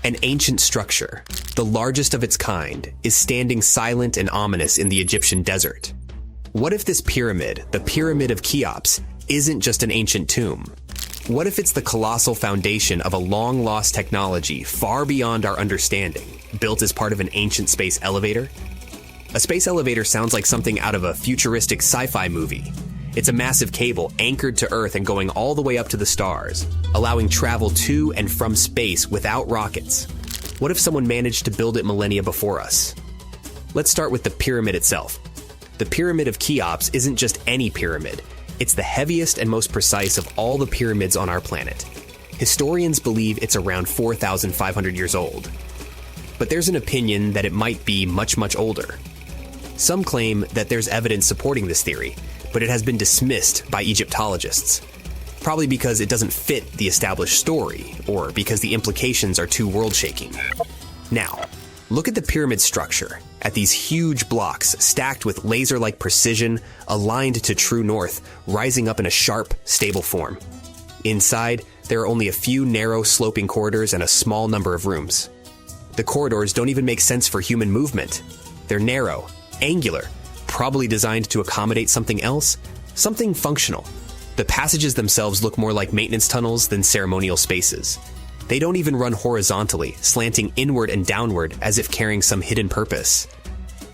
An ancient structure, the largest of its kind, is standing silent and ominous in the Egyptian desert. What if this pyramid, the Pyramid of Cheops, isn't just an ancient tomb? What if it's the colossal foundation of a long-lost technology far beyond our understanding, built as part of an ancient space elevator? A space elevator sounds like something out of a futuristic sci-fi movie. It's a massive cable anchored to Earth and going all the way up to the stars, allowing travel to and from space without rockets. What if someone managed to build it millennia before us? Let's start with the pyramid itself. The Pyramid of Cheops isn't just any pyramid. It's the heaviest and most precise of all the pyramids on our planet. Historians believe it's around 4,500 years old. But there's an opinion that it might be much, much older. Some claim that there's evidence supporting this theory, but it has been dismissed by Egyptologists. Probably because it doesn't fit the established story, or because the implications are too world-shaking. Now, look at the pyramid structure, at these huge blocks stacked with laser-like precision, aligned to true north, rising up in a sharp, stable form. Inside, there are only a few narrow, sloping corridors and a small number of rooms. The corridors don't even make sense for human movement. They're narrow, angular, probably designed to accommodate something else, something functional. The passages themselves look more like maintenance tunnels than ceremonial spaces. They don't even run horizontally, slanting inward and downward as if carrying some hidden purpose.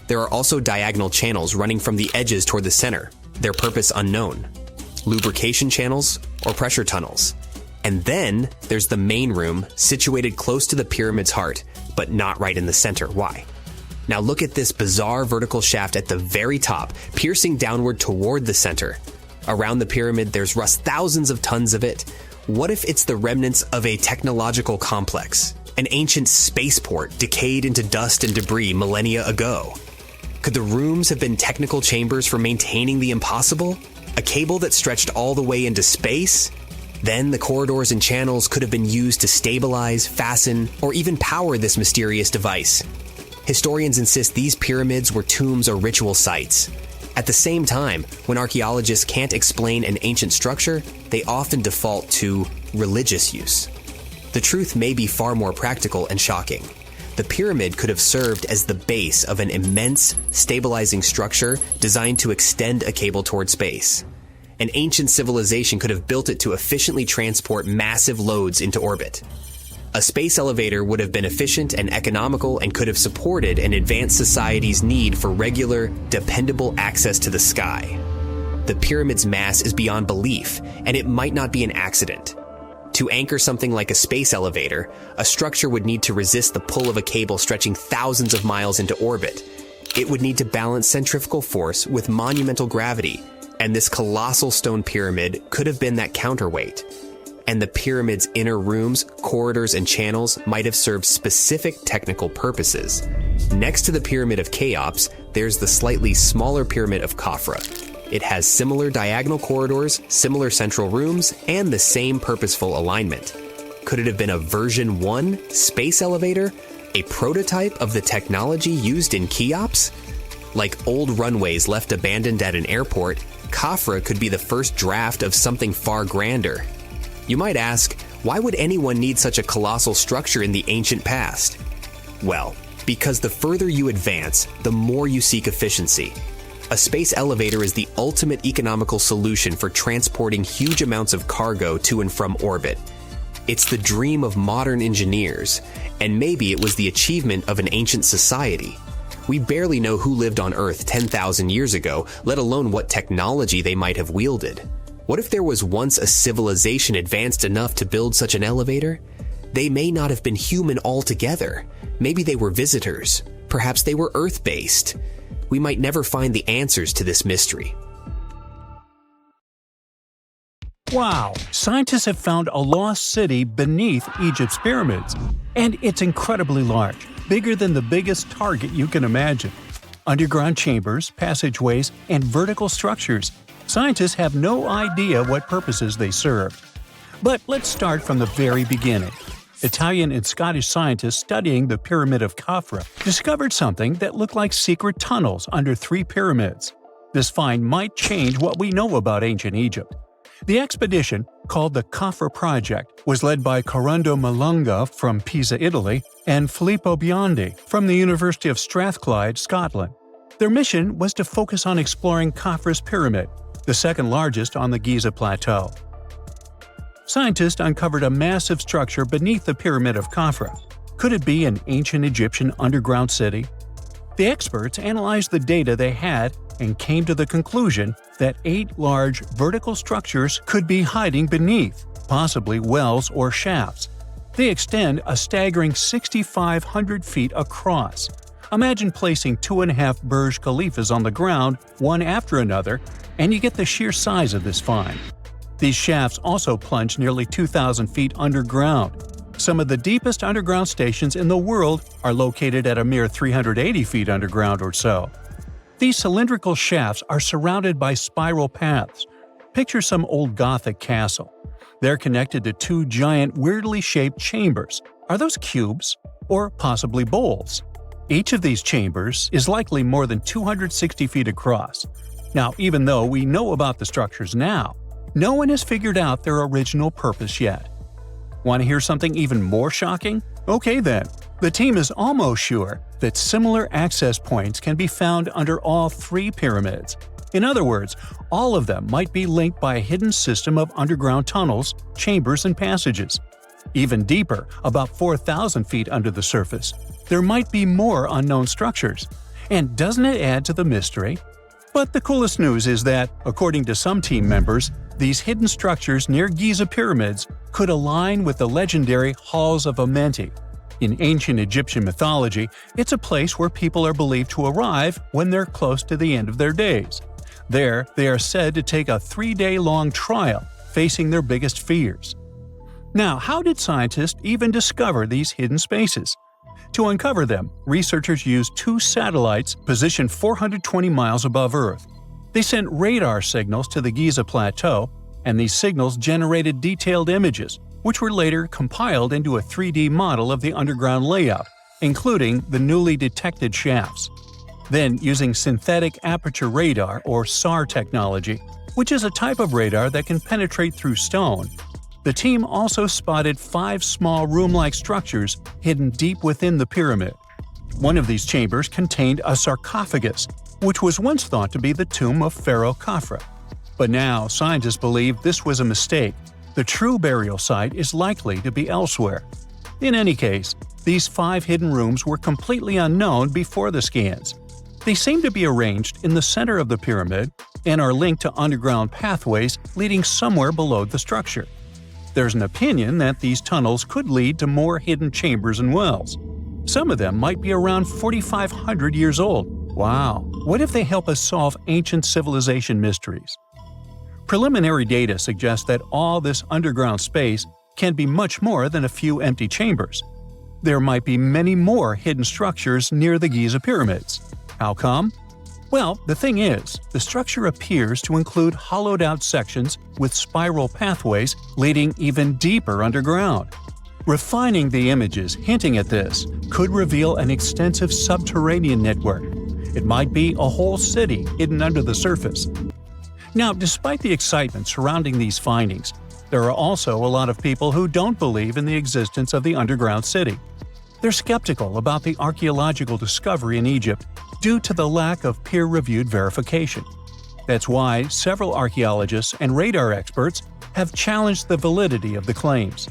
There are also diagonal channels running from the edges toward the center, their purpose unknown. Lubrication channels or pressure tunnels. And then there's the main room, situated close to the pyramid's heart, but not right in the center. Why? Now look at this bizarre vertical shaft at the very top, piercing downward toward the center. Around the pyramid, there's rust, thousands of tons of it. What if it's the remnants of a technological complex? An ancient spaceport decayed into dust and debris millennia ago? Could the rooms have been technical chambers for maintaining the impossible? A cable that stretched all the way into space? Then the corridors and channels could have been used to stabilize, fasten, or even power this mysterious device. Historians insist these pyramids were tombs or ritual sites. At the same time, when archaeologists can't explain an ancient structure, they often default to religious use. The truth may be far more practical and shocking. The pyramid could have served as the base of an immense, stabilizing structure designed to extend a cable toward space. An ancient civilization could have built it to efficiently transport massive loads into orbit. A space elevator would have been efficient and economical and could have supported an advanced society's need for regular, dependable access to the sky. The pyramid's mass is beyond belief, and it might not be an accident. To anchor something like a space elevator, a structure would need to resist the pull of a cable stretching thousands of miles into orbit. It would need to balance centrifugal force with monumental gravity, and this colossal stone pyramid could have been that counterweight. And the pyramid's inner rooms, corridors, and channels might have served specific technical purposes. Next to the Pyramid of Cheops, there's the slightly smaller Pyramid of Khafra. It has similar diagonal corridors, similar central rooms, and the same purposeful alignment. Could it have been a version 1 space elevator? A prototype of the technology used in Cheops? Like old runways left abandoned at an airport, Khafra could be the first draft of something far grander. You might ask, why would anyone need such a colossal structure in the ancient past? Well, because the further you advance, the more you seek efficiency. A space elevator is the ultimate economical solution for transporting huge amounts of cargo to and from orbit. It's the dream of modern engineers, and maybe it was the achievement of an ancient society. We barely know who lived on Earth 10,000 years ago, let alone what technology they might have wielded. What if there was once a civilization advanced enough to build such an elevator? They may not have been human altogether. Maybe they were visitors. Perhaps they were Earth-based. We might never find the answers to this mystery. Wow! Scientists have found a lost city beneath Egypt's pyramids. And it's incredibly large, bigger than the biggest target you can imagine. Underground chambers, passageways, and vertical structures. Scientists have no idea what purposes they serve. But let's start from the very beginning. Italian and Scottish scientists studying the Pyramid of Khafra discovered something that looked like secret tunnels under 3 pyramids. This find might change what we know about ancient Egypt. The expedition, called the Khafra Project, was led by Corrado Malunga from Pisa, Italy, and Filippo Biondi from the University of Strathclyde, Scotland. Their mission was to focus on exploring Khafra's pyramid, the second largest on the Giza Plateau. Scientists uncovered a massive structure beneath the Pyramid of Khafra. Could it be an ancient Egyptian underground city? The experts analyzed the data they had and came to the conclusion that 8 large vertical structures could be hiding beneath, possibly wells or shafts. They extend a staggering 6,500 feet across. Imagine placing 2.5 Burj Khalifas on the ground, one after another, and you get the sheer size of this find. These shafts also plunge nearly 2,000 feet underground. Some of the deepest underground stations in the world are located at a mere 380 feet underground or so. These cylindrical shafts are surrounded by spiral paths. Picture some old Gothic castle. They're connected to 2 giant, weirdly shaped chambers. Are those cubes? Or possibly bowls? Each of these chambers is likely more than 260 feet across. Now, even though we know about the structures now, no one has figured out their original purpose yet. Want to hear something even more shocking? Okay then. The team is almost sure that similar access points can be found under all 3 pyramids. In other words, all of them might be linked by a hidden system of underground tunnels, chambers, and passages. Even deeper, about 4,000 feet under the surface, there might be more unknown structures. And doesn't it add to the mystery? But the coolest news is that, according to some team members, these hidden structures near Giza pyramids could align with the legendary Halls of Amenti. In ancient Egyptian mythology, it's a place where people are believed to arrive when they're close to the end of their days. There, they are said to take a 3-day-long trial, facing their biggest fears. Now, how did scientists even discover these hidden spaces? To uncover them, researchers used 2 satellites positioned 420 miles above Earth. They sent radar signals to the Giza Plateau, and these signals generated detailed images, which were later compiled into a 3D model of the underground layout, including the newly detected shafts. Then, using synthetic aperture radar or SAR technology, which is a type of radar that can penetrate through stone, the team also spotted 5 small room-like structures hidden deep within the pyramid. One of these chambers contained a sarcophagus, which was once thought to be the tomb of Pharaoh Khafra. But now, scientists believe this was a mistake. The true burial site is likely to be elsewhere. In any case, these 5 hidden rooms were completely unknown before the scans. They seem to be arranged in the center of the pyramid and are linked to underground pathways leading somewhere below the structure. There's an opinion that these tunnels could lead to more hidden chambers and wells. Some of them might be around 4,500 years old. Wow! What if they help us solve ancient civilization mysteries? Preliminary data suggests that all this underground space can be much more than a few empty chambers. There might be many more hidden structures near the Giza pyramids. How come? Well, the thing is, the structure appears to include hollowed-out sections with spiral pathways leading even deeper underground. Refining the images hinting at this could reveal an extensive subterranean network. It might be a whole city hidden under the surface. Now, despite the excitement surrounding these findings, there are also a lot of people who don't believe in the existence of the underground city. They're skeptical about the archaeological discovery in Egypt due to the lack of peer-reviewed verification. That's why several archaeologists and radar experts have challenged the validity of the claims.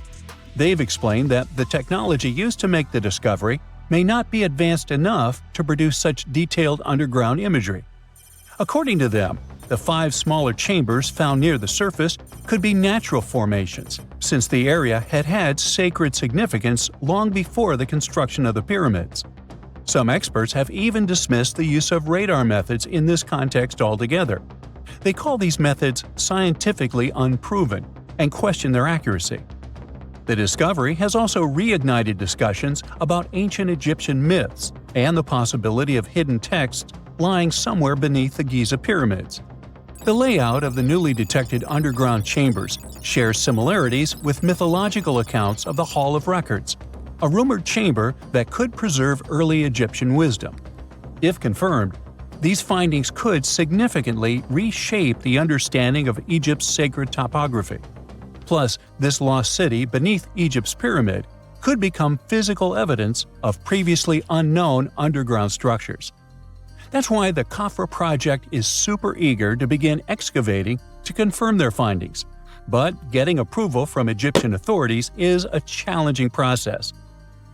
They've explained that the technology used to make the discovery may not be advanced enough to produce such detailed underground imagery. According to them, the 5 smaller chambers found near the surface could be natural formations, since the area had had sacred significance long before the construction of the pyramids. Some experts have even dismissed the use of radar methods in this context altogether. They call these methods scientifically unproven and question their accuracy. The discovery has also reignited discussions about ancient Egyptian myths and the possibility of hidden texts lying somewhere beneath the Giza pyramids. The layout of the newly detected underground chambers shares similarities with mythological accounts of the Hall of Records, a rumored chamber that could preserve early Egyptian wisdom. If confirmed, These findings could significantly reshape the understanding of Egypt's sacred topography. Plus, this lost city beneath Egypt's pyramid could become physical evidence of previously unknown underground structures. That's why the Khafra project is super eager to begin excavating to confirm their findings. But getting approval from Egyptian authorities is a challenging process.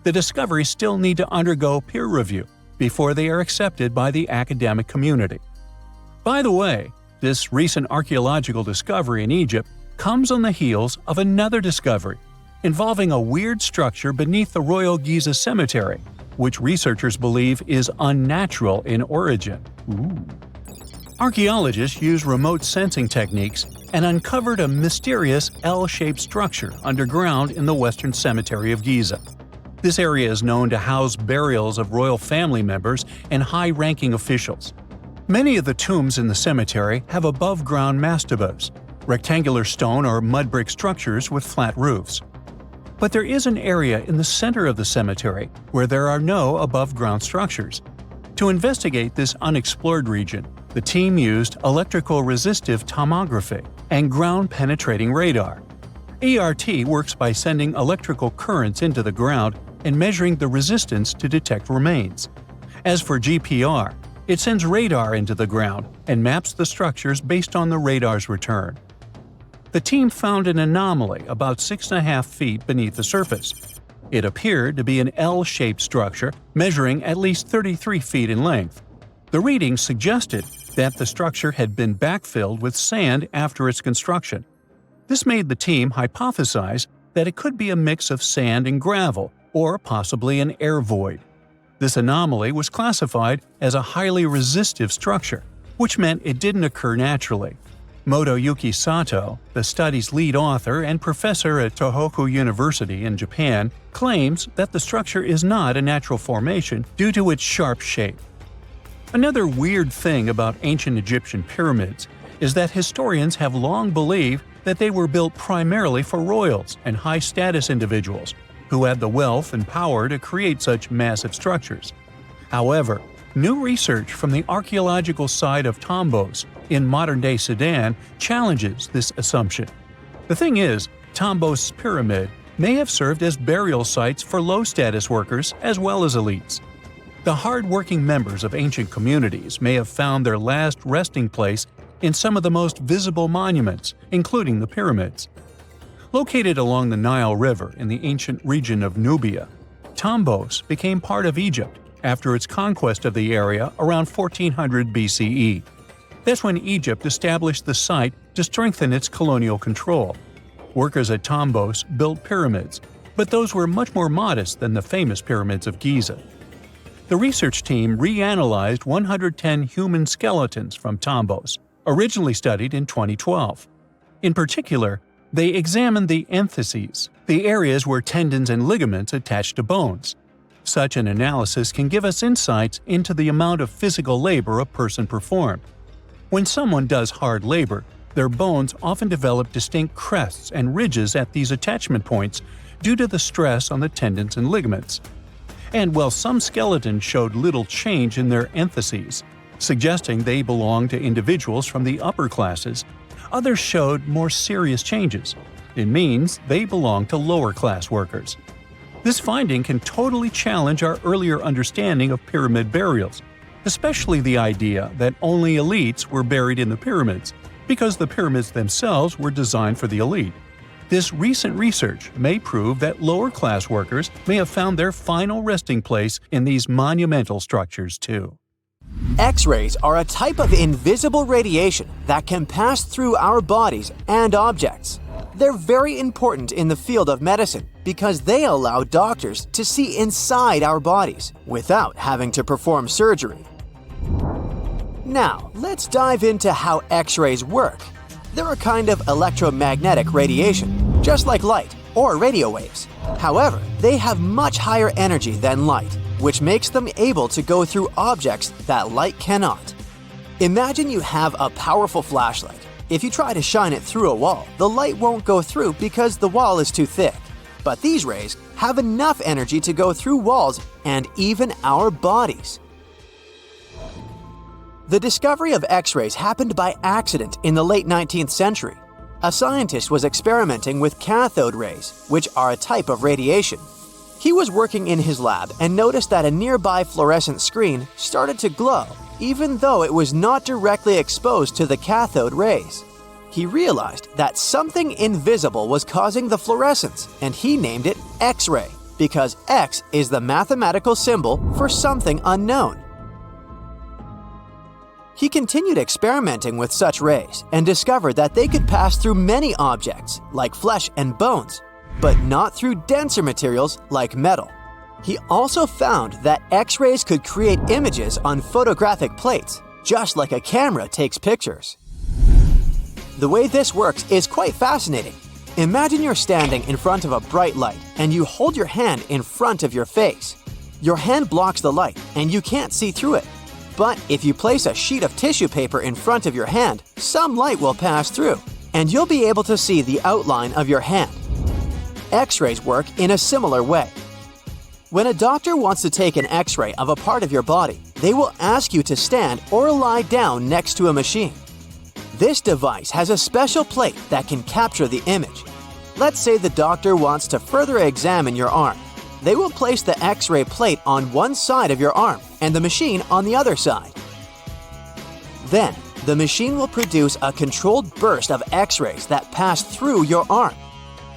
The discoveries still need to undergo peer review before they are accepted by the academic community. By the way, this recent archaeological discovery in Egypt comes on the heels of another discovery involving a weird structure beneath the Royal Giza Cemetery, which researchers believe is unnatural in origin. Archaeologists use remote sensing techniques and uncovered a mysterious L-shaped structure underground in the Western Cemetery of Giza. This area is known to house burials of royal family members and high-ranking officials. Many of the tombs in the cemetery have above-ground mastabas, rectangular stone or mud brick structures with flat roofs. But there is an area in the center of the cemetery where there are no above-ground structures. To investigate this unexplored region, the team used electrical resistive tomography and ground-penetrating radar. ERT works by sending electrical currents into the ground and measuring the resistance to detect remains. As for GPR, it sends radar into the ground and maps the structures based on the radar's return. The team found an anomaly about 6.5 feet beneath the surface. It appeared to be an L-shaped structure measuring at least 33 feet in length. The readings suggested that the structure had been backfilled with sand after its construction. This made the team hypothesize that it could be a mix of sand and gravel, or possibly an air void. This anomaly was classified as a highly resistive structure, which meant it didn't occur naturally. Motoyuki Sato, the study's lead author and professor at Tohoku University in Japan, claims that the structure is not a natural formation due to its sharp shape. Another weird thing about ancient Egyptian pyramids is that historians have long believed that they were built primarily for royals and high-status individuals who had the wealth and power to create such massive structures. However, new research from the archaeological site of Tombos in modern-day Sudan challenges this assumption. The thing is, Tombos' pyramid may have served as burial sites for low-status workers as well as elites. The hard-working members of ancient communities may have found their last resting place in some of the most visible monuments, including the pyramids. Located along the Nile River in the ancient region of Nubia, Tombos became part of Egypt after its conquest of the area around 1400 BCE. That's when Egypt established the site to strengthen its colonial control. Workers at Tombos built pyramids, but those were much more modest than the famous pyramids of Giza. The research team reanalyzed 110 human skeletons from Tombos, originally studied in 2012. In particular, they examined the entheses, the areas where tendons and ligaments attach to bones. Such an analysis can give us insights into the amount of physical labor a person performed. When someone does hard labor, their bones often develop distinct crests and ridges at these attachment points due to the stress on the tendons and ligaments. And while some skeletons showed little change in their entheses, suggesting they belonged to individuals from the upper classes, others showed more serious changes. It means they belong to lower-class workers. This finding can totally challenge our earlier understanding of pyramid burials, especially the idea that only elites were buried in the pyramids, because the pyramids themselves were designed for the elite. This recent research may prove that lower-class workers may have found their final resting place in these monumental structures too. X-rays are a type of invisible radiation that can pass through our bodies and objects. They're very important in the field of medicine because they allow doctors to see inside our bodies without having to perform surgery. Now, let's dive into how X-rays work. They're a kind of electromagnetic radiation, just like light or radio waves. However, they have much higher energy than light, which makes them able to go through objects that light cannot. Imagine you have a powerful flashlight. If you try to shine it through a wall, the light won't go through because the wall is too thick. But these rays have enough energy to go through walls and even our bodies. The discovery of X-rays happened by accident in the late 19th century. A scientist was experimenting with cathode rays, which are a type of radiation. He was working in his lab and noticed that a nearby fluorescent screen started to glow, even though it was not directly exposed to the cathode rays. He realized that something invisible was causing the fluorescence, and he named it X-ray, because X is the mathematical symbol for something unknown. He continued experimenting with such rays and discovered that they could pass through many objects, like flesh and bones, but not through denser materials like metal. He also found that X-rays could create images on photographic plates, just like a camera takes pictures. The way this works is quite fascinating. Imagine you're standing in front of a bright light and you hold your hand in front of your face. Your hand blocks the light and you can't see through it. But if you place a sheet of tissue paper in front of your hand, some light will pass through, and you'll be able to see the outline of your hand. X-rays work in a similar way. When a doctor wants to take an X-ray of a part of your body, they will ask you to stand or lie down next to a machine. This device has a special plate that can capture the image. Let's say the doctor wants to further examine your arm. They will place the X-ray plate on one side of your arm and the machine on the other side. Then, the machine will produce a controlled burst of X-rays that pass through your arm.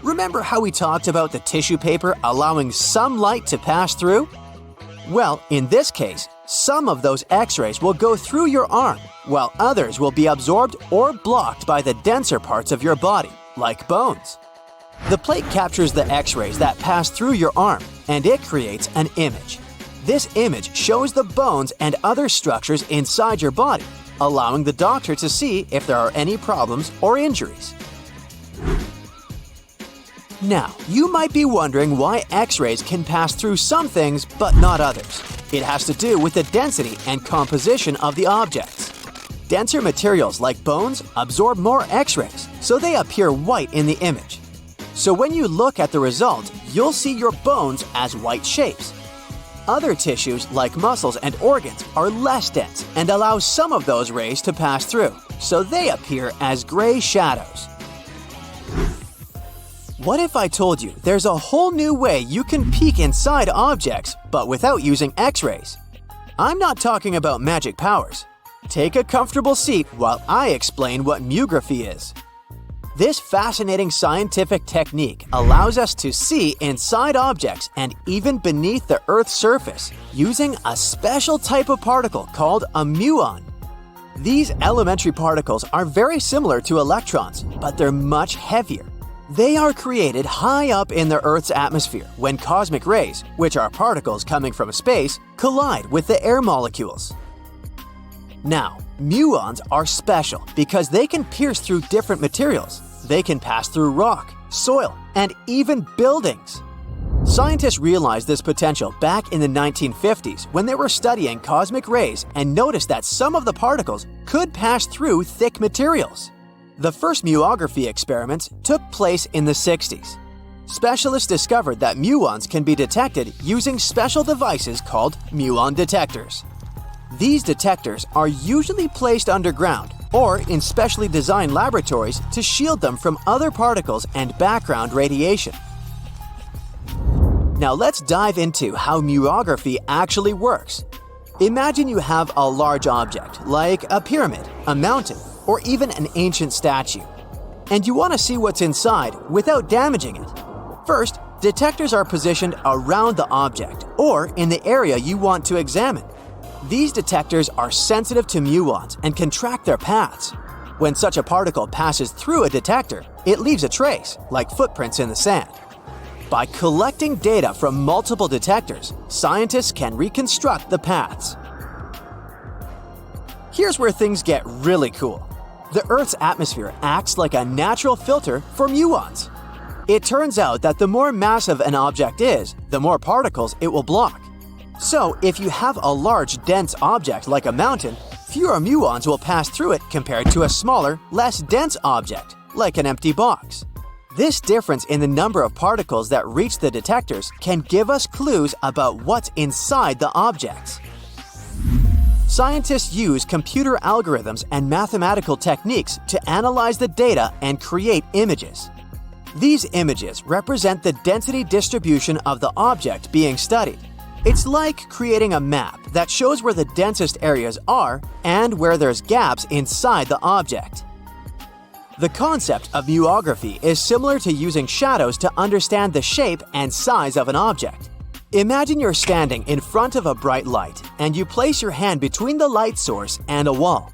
Remember how we talked about the tissue paper allowing some light to pass through? Well, in this case, some of those X-rays will go through your arm, while others will be absorbed or blocked by the denser parts of your body, like bones. The plate captures the X-rays that pass through your arm, and it creates an image. This image shows the bones and other structures inside your body, allowing the doctor to see if there are any problems or injuries. Now, you might be wondering why X-rays can pass through some things but not others. It has to do with the density and composition of the objects. Denser materials like bones absorb more X-rays, so they appear white in the image. So when you look at the result, you'll see your bones as white shapes. Other tissues like muscles and organs are less dense and allow some of those rays to pass through, so they appear as gray shadows. What if I told you there's a whole new way you can peek inside objects, but without using X-rays? I'm not talking about magic powers. Take a comfortable seat while I explain what muography is. This fascinating scientific technique allows us to see inside objects and even beneath the Earth's surface using a special type of particle called a muon. These elementary particles are very similar to electrons, but they're much heavier. They are created high up in the Earth's atmosphere when cosmic rays, which are particles coming from space, collide with the air molecules. Now, muons are special because they can pierce through different materials. They can pass through rock, soil, and even buildings. Scientists realized this potential back in the 1950s when they were studying cosmic rays and noticed that some of the particles could pass through thick materials. The first muography experiments took place in the 60s. Specialists discovered that muons can be detected using special devices called muon detectors. These detectors are usually placed underground or in specially designed laboratories to shield them from other particles and background radiation. Now let's dive into how muography actually works. Imagine you have a large object, like a pyramid, a mountain, or even an ancient statue, and you want to see what's inside without damaging it. First, detectors are positioned around the object or in the area you want to examine. These detectors are sensitive to muons and can track their paths. When such a particle passes through a detector, it leaves a trace, like footprints in the sand. By collecting data from multiple detectors, scientists can reconstruct the paths. Here's where things get really cool. The Earth's atmosphere acts like a natural filter for muons. It turns out that the more massive an object is, the more particles it will block. So, if you have a large, dense object like a mountain, fewer muons will pass through it compared to a smaller, less dense object, like an empty box. This difference in the number of particles that reach the detectors can give us clues about what's inside the objects. scientists use computer algorithms and mathematical techniques to analyze the data and create images. These images represent the density distribution of the object being studied. It's like creating a map that shows where the densest areas are and where there's gaps inside the object. The concept of muography is similar to using shadows to understand the shape and size of an object. Imagine you're standing in front of a bright light and you place your hand between the light source and a wall.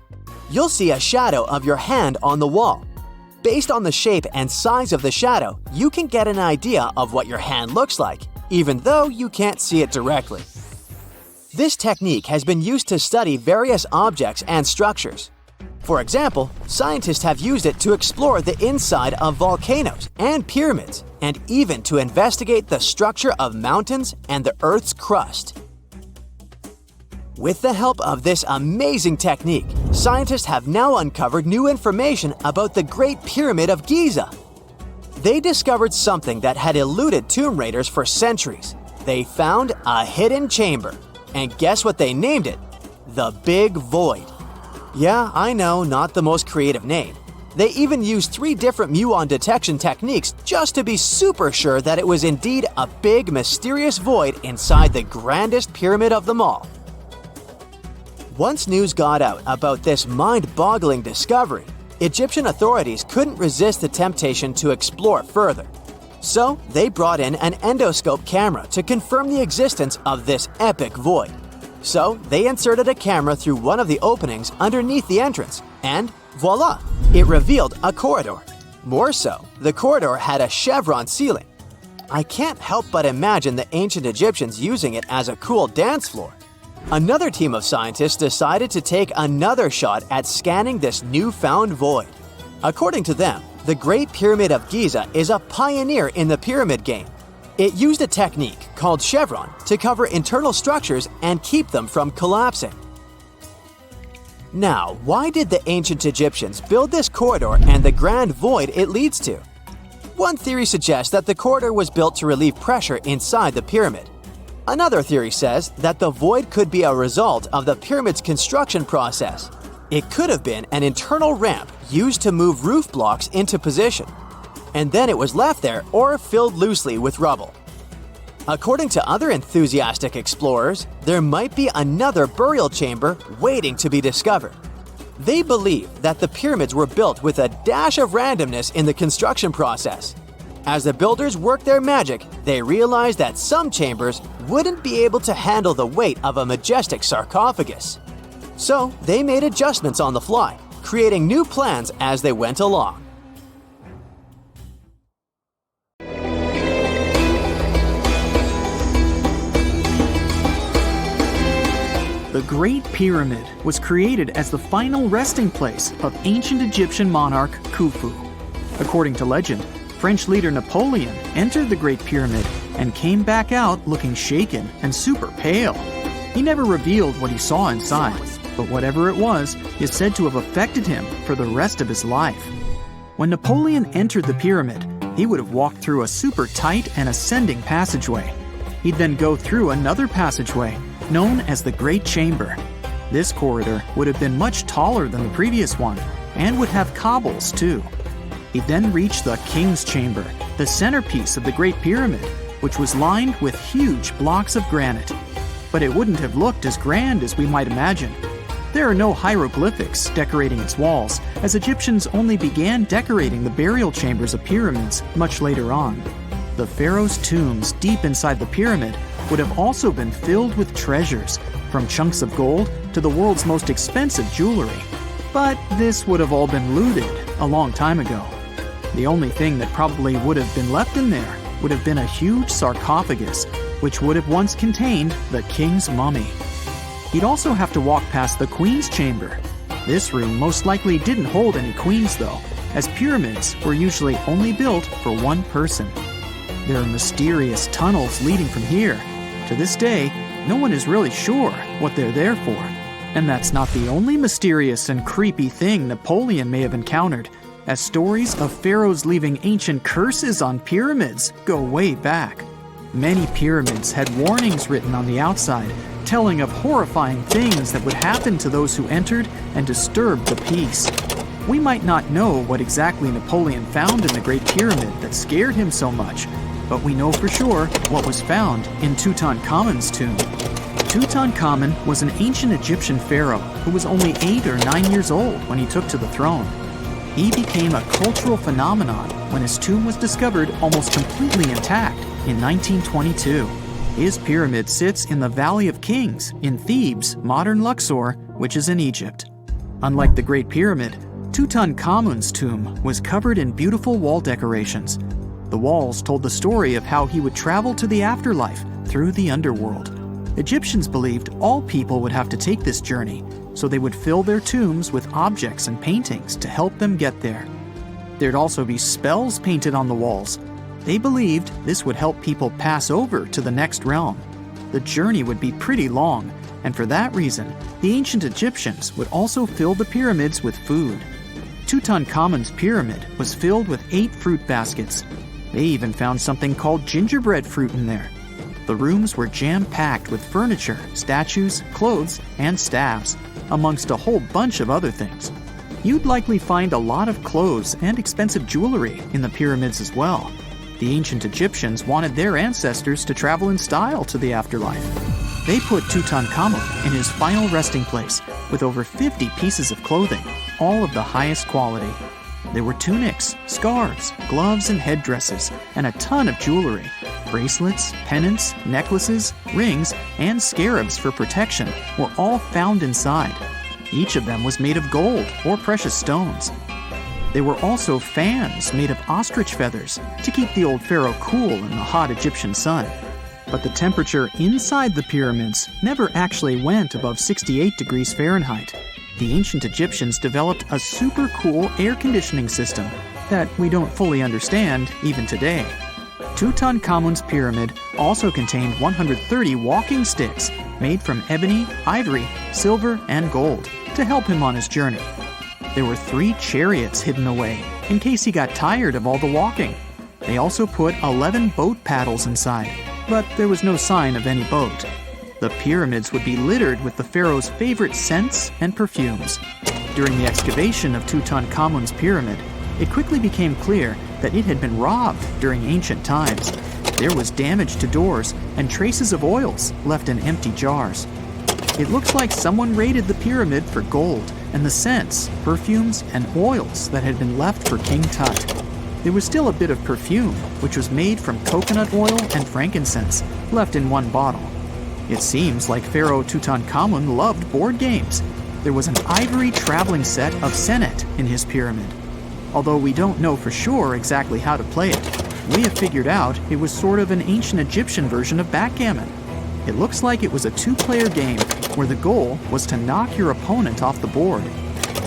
You'll see a shadow of your hand on the wall. Based on the shape and size of the shadow, you can get an idea of what your hand looks like, even though you can't see it directly. This technique has been used to study various objects and structures. For example, scientists have used it to explore the inside of volcanoes and pyramids, and even to investigate the structure of mountains and the Earth's crust. With the help of this amazing technique, scientists have now uncovered new information about the Great Pyramid of Giza. They discovered something that had eluded tomb raiders for centuries. They found a hidden chamber. And guess what they named it? The Big Void. Yeah, I know, not the most creative name. They even used 3 different muon detection techniques just to be super sure that it was indeed a big, mysterious void inside the grandest pyramid of them all. Once news got out about this mind-boggling discovery, Egyptian authorities couldn't resist the temptation to explore further. So they brought in an endoscope camera to confirm the existence of this epic void. So they inserted a camera through one of the openings underneath the entrance, and voila! It revealed a corridor. More so, the corridor had a chevron ceiling. I can't help but imagine the ancient Egyptians using it as a cool dance floor. Another team of scientists decided to take another shot at scanning this newfound void. According to them, the Great Pyramid of Giza is a pioneer in the pyramid game. It used a technique called chevron to cover internal structures and keep them from collapsing. Now, why did the ancient Egyptians build this corridor and the grand void it leads to? One theory suggests that the corridor was built to relieve pressure inside the pyramid. Another theory says that the void could be a result of the pyramid's construction process. It could have been an internal ramp used to move roof blocks into position, and then it was left there or filled loosely with rubble. According to other enthusiastic explorers, there might be another burial chamber waiting to be discovered. They believe that the pyramids were built with a dash of randomness in the construction process. As the builders worked their magic, they realized that some chambers wouldn't be able to handle the weight of a majestic sarcophagus. So they made adjustments on the fly, creating new plans as they went along. The Great Pyramid was created as the final resting place of ancient Egyptian monarch Khufu. According to legend, French leader Napoleon entered the Great Pyramid and came back out looking shaken and super pale. He never revealed what he saw inside, but whatever it was is said to have affected him for the rest of his life. When Napoleon entered the pyramid, he would have walked through a super tight and ascending passageway. He'd then go through another passageway known as the Great Chamber. This corridor would have been much taller than the previous one and would have cobbles too. He'd then reach the King's Chamber, the centerpiece of the Great Pyramid, which was lined with huge blocks of granite. But it wouldn't have looked as grand as we might imagine. There are no hieroglyphics decorating its walls, as Egyptians only began decorating the burial chambers of pyramids much later on. The pharaoh's tombs deep inside the pyramid would have also been filled with treasures, from chunks of gold to the world's most expensive jewelry. But this would have all been looted a long time ago. The only thing that probably would have been left in there would have been a huge sarcophagus, which would have once contained the king's mummy. He'd also have to walk past the queen's chamber. This room most likely didn't hold any queens though, as pyramids were usually only built for one person. There are mysterious tunnels leading from here. To this day, no one is really sure what they're there for. And that's not the only mysterious and creepy thing Napoleon may have encountered, as stories of pharaohs leaving ancient curses on pyramids go way back. Many pyramids had warnings written on the outside telling of horrifying things that would happen to those who entered and disturbed the peace. We might not know what exactly Napoleon found in the Great Pyramid that scared him so much, but we know for sure what was found in Tutankhamun's tomb. Tutankhamun was an ancient Egyptian pharaoh who was only 8 or 9 years old when he took to the throne. He became a cultural phenomenon when his tomb was discovered almost completely intact in 1922. His pyramid sits in the Valley of Kings in Thebes, modern Luxor, which is in Egypt. Unlike the Great Pyramid, Tutankhamun's tomb was covered in beautiful wall decorations. The walls told the story of how he would travel to the afterlife through the underworld. Egyptians believed all people would have to take this journey, so they would fill their tombs with objects and paintings to help them get there. There'd also be spells painted on the walls. They believed this would help people pass over to the next realm. The journey would be pretty long, and for that reason, the ancient Egyptians would also fill the pyramids with food. Tutankhamun's pyramid was filled with 8 fruit baskets. They even found something called gingerbread fruit in there. The rooms were jam-packed with furniture, statues, clothes, and staffs, amongst a whole bunch of other things. You'd likely find a lot of clothes and expensive jewelry in the pyramids as well. The ancient Egyptians wanted their ancestors to travel in style to the afterlife. They put Tutankhamun in his final resting place with over 50 pieces of clothing, all of the highest quality. There were tunics, scarves, gloves, and headdresses, and a ton of jewelry. Bracelets, pendants, necklaces, rings, and scarabs for protection were all found inside. Each of them was made of gold or precious stones. There were also fans made of ostrich feathers to keep the old pharaoh cool in the hot Egyptian sun. But the temperature inside the pyramids never actually went above 68 degrees Fahrenheit. The ancient Egyptians developed a super cool air conditioning system that we don't fully understand even today. Tutankhamun's pyramid also contained 130 walking sticks made from ebony, ivory, silver, and gold to help him on his journey. There were 3 chariots hidden away in case he got tired of all the walking. They also put 11 boat paddles inside, but there was no sign of any boat. The pyramids would be littered with the pharaoh's favorite scents and perfumes. During the excavation of Tutankhamun's pyramid, it quickly became clear that it had been robbed during ancient times. There was damage to doors and traces of oils left in empty jars. It looks like someone raided the pyramid for gold and the scents, perfumes, and oils that had been left for King Tut. There was still a bit of perfume, which was made from coconut oil and frankincense, left in one bottle. It seems like Pharaoh Tutankhamun loved board games. There was an ivory traveling set of senet in his pyramid. Although we don't know for sure exactly how to play it, we have figured out it was sort of an ancient Egyptian version of backgammon. It looks like it was a 2-player game where the goal was to knock your opponent off the board.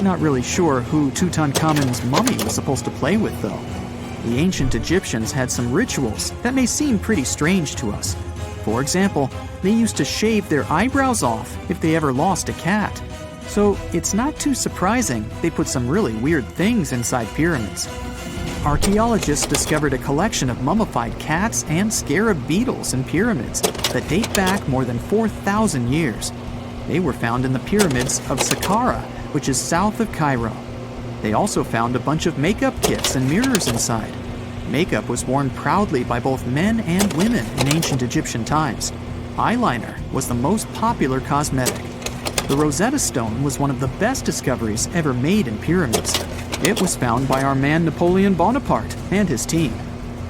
Not really sure who Tutankhamun's mummy was supposed to play with, though. The ancient Egyptians had some rituals that may seem pretty strange to us. For example, they used to shave their eyebrows off if they ever lost a cat. So it's not too surprising they put some really weird things inside pyramids. Archaeologists discovered a collection of mummified cats and scarab beetles in pyramids that date back more than 4,000 years. They were found in the pyramids of Saqqara, which is south of Cairo. They also found a bunch of makeup kits and mirrors inside. Makeup was worn proudly by both men and women in ancient Egyptian times. Eyeliner was the most popular cosmetic. The Rosetta Stone was one of the best discoveries ever made in pyramids. It was found by our man Napoleon Bonaparte and his team.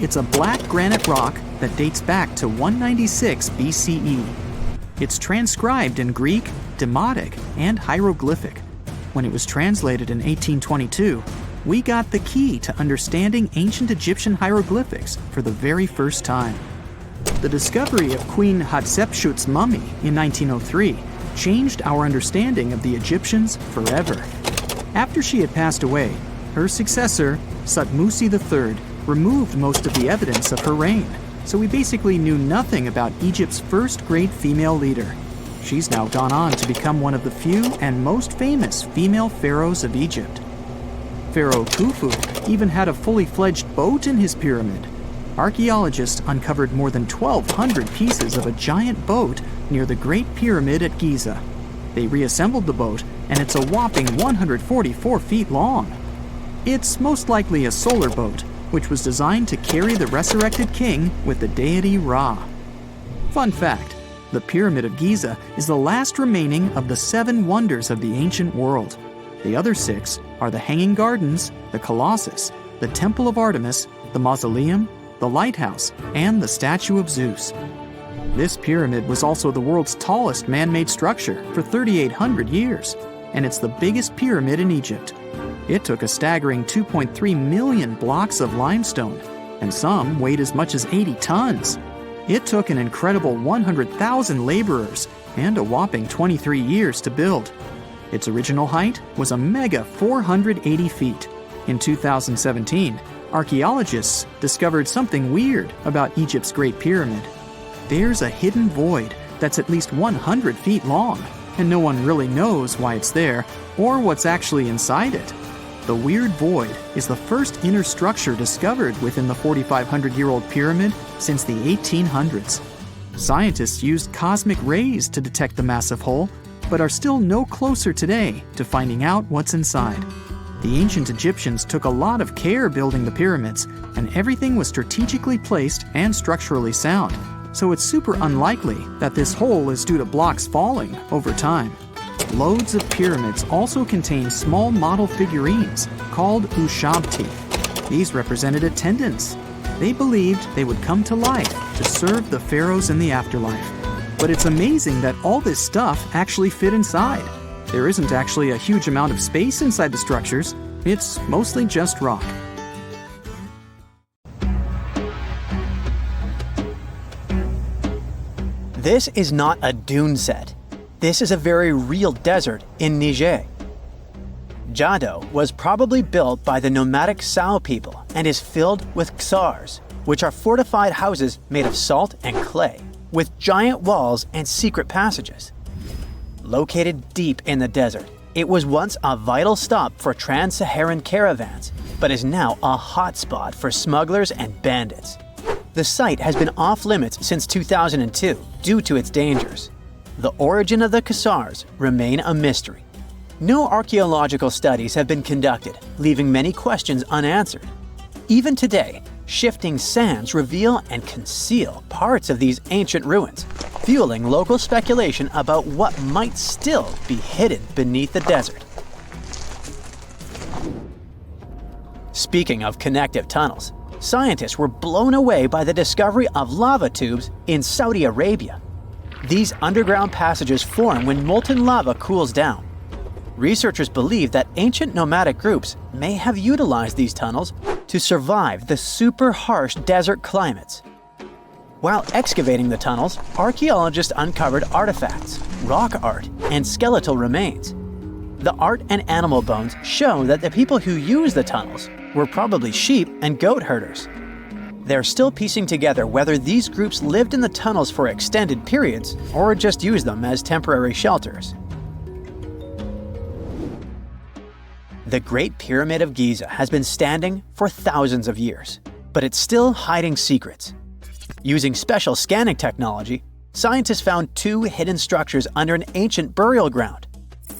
It's a black granite rock that dates back to 196 BCE. It's transcribed in Greek, demotic, and hieroglyphic. When it was translated in 1822, we got the key to understanding ancient Egyptian hieroglyphics for the very first time. The discovery of Queen Hatshepsut's mummy in 1903 changed our understanding of the Egyptians forever. After she had passed away, her successor, Thutmose III, removed most of the evidence of her reign, so we basically knew nothing about Egypt's first great female leader. She's now gone on to become one of the few and most famous female pharaohs of Egypt. Pharaoh Khufu even had a fully fledged boat in his pyramid. archaeologists uncovered more than 1,200 pieces of a giant boat near the Great Pyramid at Giza. They reassembled the boat, and it's a whopping 144 feet long. It's most likely a solar boat, which was designed to carry the resurrected king with the deity Ra. Fun fact, the Pyramid of Giza is the last remaining of the 7 wonders of the ancient world. The other 6 are the Hanging Gardens, the Colossus, the Temple of Artemis, the Mausoleum, the Lighthouse, and the Statue of Zeus. This pyramid was also the world's tallest man-made structure for 3,800 years, and it's the biggest pyramid in Egypt. It took a staggering 2.3 million blocks of limestone, and some weighed as much as 80 tons. It took an incredible 100,000 laborers and a whopping 23 years to build. Its original height was a mega 480 feet. In 2017, archaeologists discovered something weird about Egypt's Great Pyramid. There's a hidden void that's at least 100 feet long, and no one really knows why it's there or what's actually inside it. The weird void is the first inner structure discovered within the 4,500-year-old pyramid since the 1800s. Scientists used cosmic rays to detect the massive hole, but are still no closer today to finding out what's inside. The ancient Egyptians took a lot of care building the pyramids, and everything was strategically placed and structurally sound, so it's super unlikely that this hole is due to blocks falling over time. Loads of pyramids also contain small model figurines called ushabti. These represented attendants. They believed they would come to life to serve the pharaohs in the afterlife. But it's amazing that all this stuff actually fit inside. There isn't actually a huge amount of space inside the structures. It's mostly just rock. This is not a dune set. This is a very real desert in Niger. Jado was probably built by the nomadic Sao people and is filled with ksars, which are fortified houses made of salt and clay, with giant walls and secret passages. Located deep in the desert, it was once a vital stop for trans-Saharan caravans, but is now a hotspot for smugglers and bandits. The site has been off-limits since 2002 due to its dangers. The origin of the ksars remain a mystery. No archaeological studies have been conducted, leaving many questions unanswered. Even today, shifting sands reveal and conceal parts of these ancient ruins, fueling local speculation about what might still be hidden beneath the desert. Speaking of connective tunnels, scientists were blown away by the discovery of lava tubes in Saudi Arabia. These underground passages form when molten lava cools down. Researchers believe that ancient nomadic groups may have utilized these tunnels to survive the super harsh desert climates. While excavating the tunnels, archaeologists uncovered artifacts, rock art, and skeletal remains. The art and animal bones show that the people who used the tunnels were probably sheep and goat herders. They're still piecing together whether these groups lived in the tunnels for extended periods or just used them as temporary shelters. The Great Pyramid of Giza has been standing for thousands of years, but it's still hiding secrets. Using special scanning technology, scientists found 2 hidden structures under an ancient burial ground.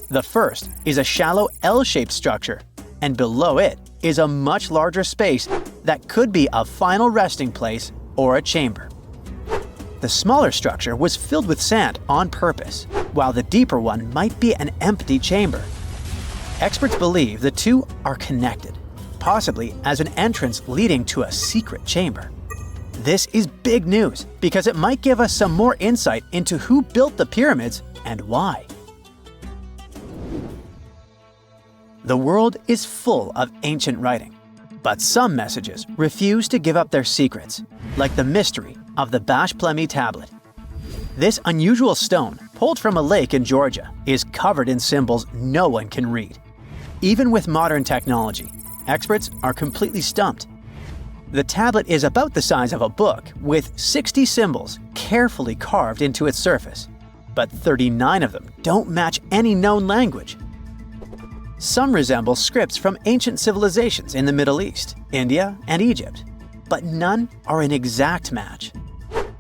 The first is a shallow L-shaped structure, and below it is a much larger space that could be a final resting place or a chamber. The smaller structure was filled with sand on purpose, while the deeper one might be an empty chamber. Experts believe the two are connected, possibly as an entrance leading to a secret chamber. This is big news because it might give us some more insight into who built the pyramids and why. The world is full of ancient writing, but some messages refuse to give up their secrets, like the mystery of the Bashplemi tablet. This unusual stone, pulled from a lake in Georgia, is covered in symbols no one can read. Even with modern technology, experts are completely stumped. The tablet is about the size of a book, with 60 symbols carefully carved into its surface, but 39 of them don't match any known language. Some resemble scripts from ancient civilizations in the Middle East, India, and Egypt. but none are an exact match.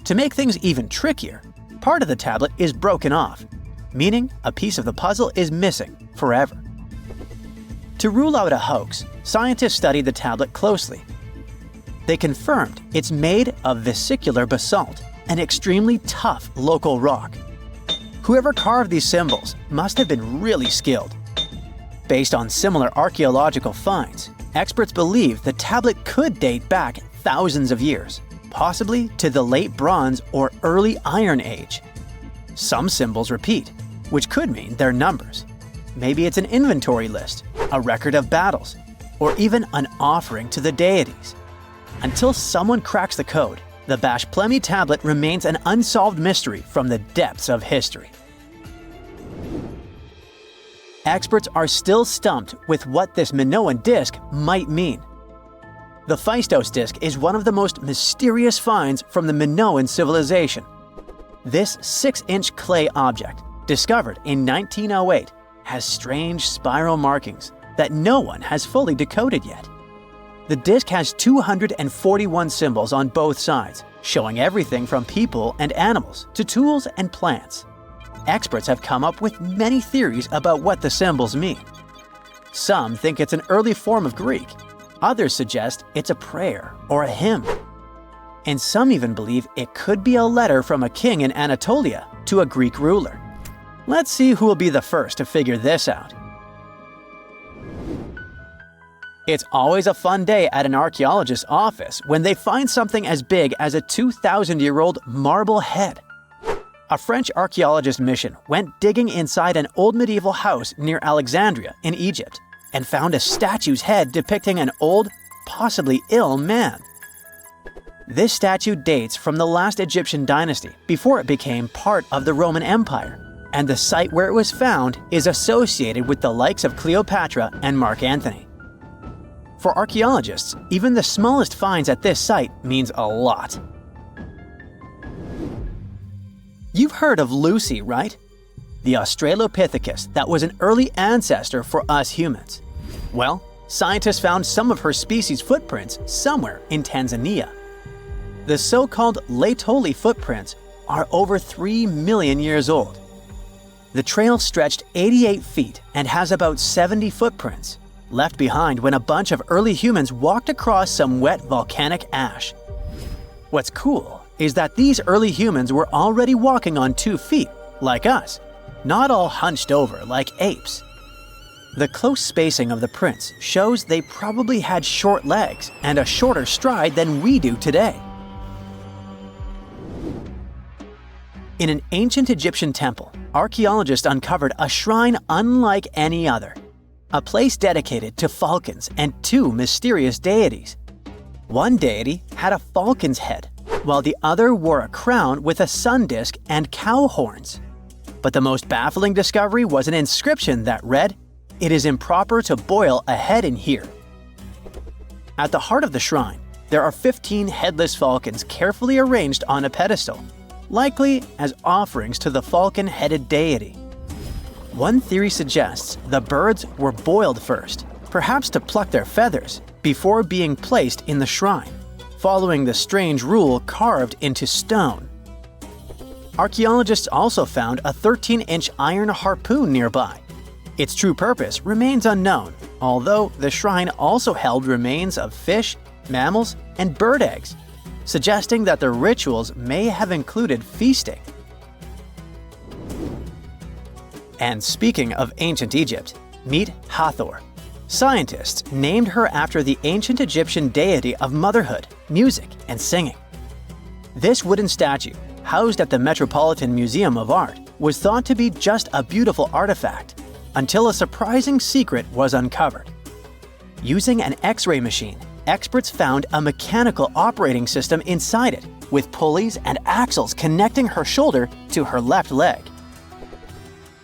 To make things even trickier, part of the tablet is broken off, meaning a piece of the puzzle is missing forever. To rule out a hoax, scientists studied the tablet closely. They confirmed it's made of vesicular basalt, an extremely tough local rock. Whoever carved these symbols must have been really skilled. Based on similar archaeological finds, experts believe the tablet could date back thousands of years, possibly to the late Bronze or early Iron Age. Some symbols repeat, which could mean they're numbers. Maybe it's an inventory list, a record of battles, or even an offering to the deities. Until someone cracks the code, the Bashplemi tablet remains an unsolved mystery from the depths of history. Experts are still stumped with what this Minoan disc might mean. The Phaistos disc is one of the most mysterious finds from the Minoan civilization. This 6-inch clay object, discovered in 1908, has strange spiral markings that no one has fully decoded yet. The disc has 241 symbols on both sides, showing everything from people and animals to tools and plants. Experts have come up with many theories about what the symbols mean. Some think it's an early form of Greek. Others suggest it's a prayer or a hymn. And some even believe it could be a letter from a king in Anatolia to a Greek ruler. Let's see who will be the first to figure this out. It's always a fun day at an archaeologist's office when they find something as big as a 2,000-year-old marble head. A French archaeologist mission went digging inside an old medieval house near Alexandria in Egypt and found a statue's head depicting an old, possibly ill man. This statue dates from the last Egyptian dynasty before it became part of the Roman Empire, and the site where it was found is associated with the likes of Cleopatra and Mark Antony. For archaeologists, even the smallest finds at this site means a lot. You've heard of Lucy, right? The Australopithecus that was an early ancestor for us humans. Well, scientists found some of her species' footprints somewhere in Tanzania. The so-called Laetoli footprints are over 3 million years old. The trail stretched 88 feet and has about 70 footprints, left behind when a bunch of early humans walked across some wet volcanic ash. What's cool is that these early humans were already walking on 2 feet, like us, not all hunched over like apes. The close spacing of the prints shows they probably had short legs and a shorter stride than we do today. In an ancient Egyptian temple, archaeologists uncovered a shrine unlike any other, a place dedicated to falcons and 2 mysterious deities. One deity had a falcon's head, while the other wore a crown with a sun disk and cow horns. But the most baffling discovery was an inscription that read, "It is improper to boil a head in here." At the heart of the shrine, there are 15 headless falcons carefully arranged on a pedestal, likely as offerings to the falcon-headed deity. One theory suggests the birds were boiled first, perhaps to pluck their feathers, before being placed in the shrine, following the strange rule carved into stone. Archaeologists also found a 13-inch iron harpoon nearby. Its true purpose remains unknown, although the shrine also held remains of fish, mammals, and bird eggs, suggesting that the rituals may have included feasting. And speaking of ancient Egypt, meet Hathor. Scientists named her after the ancient Egyptian deity of motherhood, music, and singing. This wooden statue, housed at the Metropolitan Museum of Art, was thought to be just a beautiful artifact, until a surprising secret was uncovered. Using an X-ray machine, experts found a mechanical operating system inside it, with pulleys and axles connecting her shoulder to her left leg.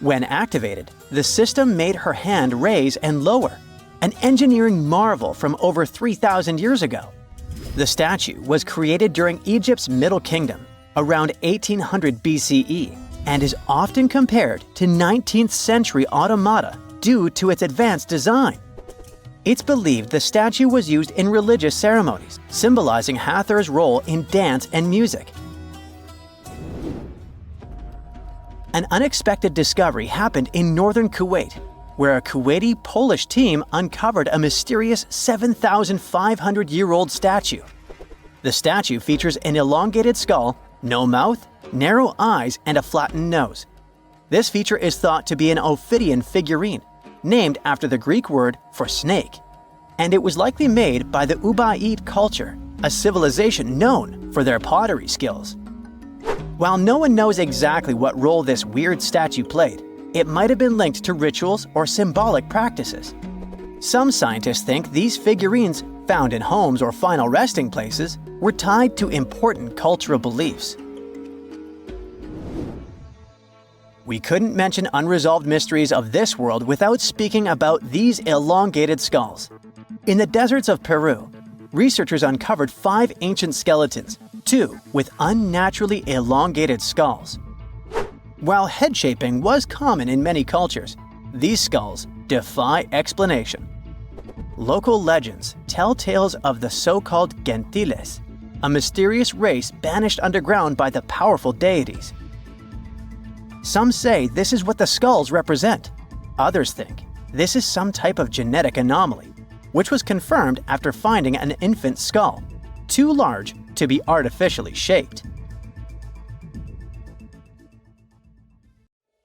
When activated, the system made her hand raise and lower, an engineering marvel from over 3,000 years ago. The statue was created during Egypt's Middle Kingdom, around 1800 BCE, and is often compared to 19th century automata due to its advanced design. It's believed the statue was used in religious ceremonies, symbolizing Hathor's role in dance and music. An unexpected discovery happened in northern Kuwait, where a Kuwaiti-Polish team uncovered a mysterious 7,500-year-old statue. The statue features an elongated skull, no mouth, narrow eyes, and a flattened nose. This feature is thought to be an Ophidian figurine, named after the Greek word for snake, and it was likely made by the Ubaid culture, a civilization known for their pottery skills. While no one knows exactly what role this weird statue played, it might have been linked to rituals or symbolic practices. Some scientists think these figurines, found in homes or final resting places, were tied to important cultural beliefs. We couldn't mention unresolved mysteries of this world without speaking about these elongated skulls. In the deserts of Peru, researchers uncovered 5 ancient skeletons, 2 with unnaturally elongated skulls. While head shaping was common in many cultures, these skulls defy explanation. Local legends tell tales of the so-called gentiles, a mysterious race banished underground by the powerful deities. Some say this is what the skulls represent. Others think this is some type of genetic anomaly, which was confirmed after finding an infant skull, too large to be artificially shaped.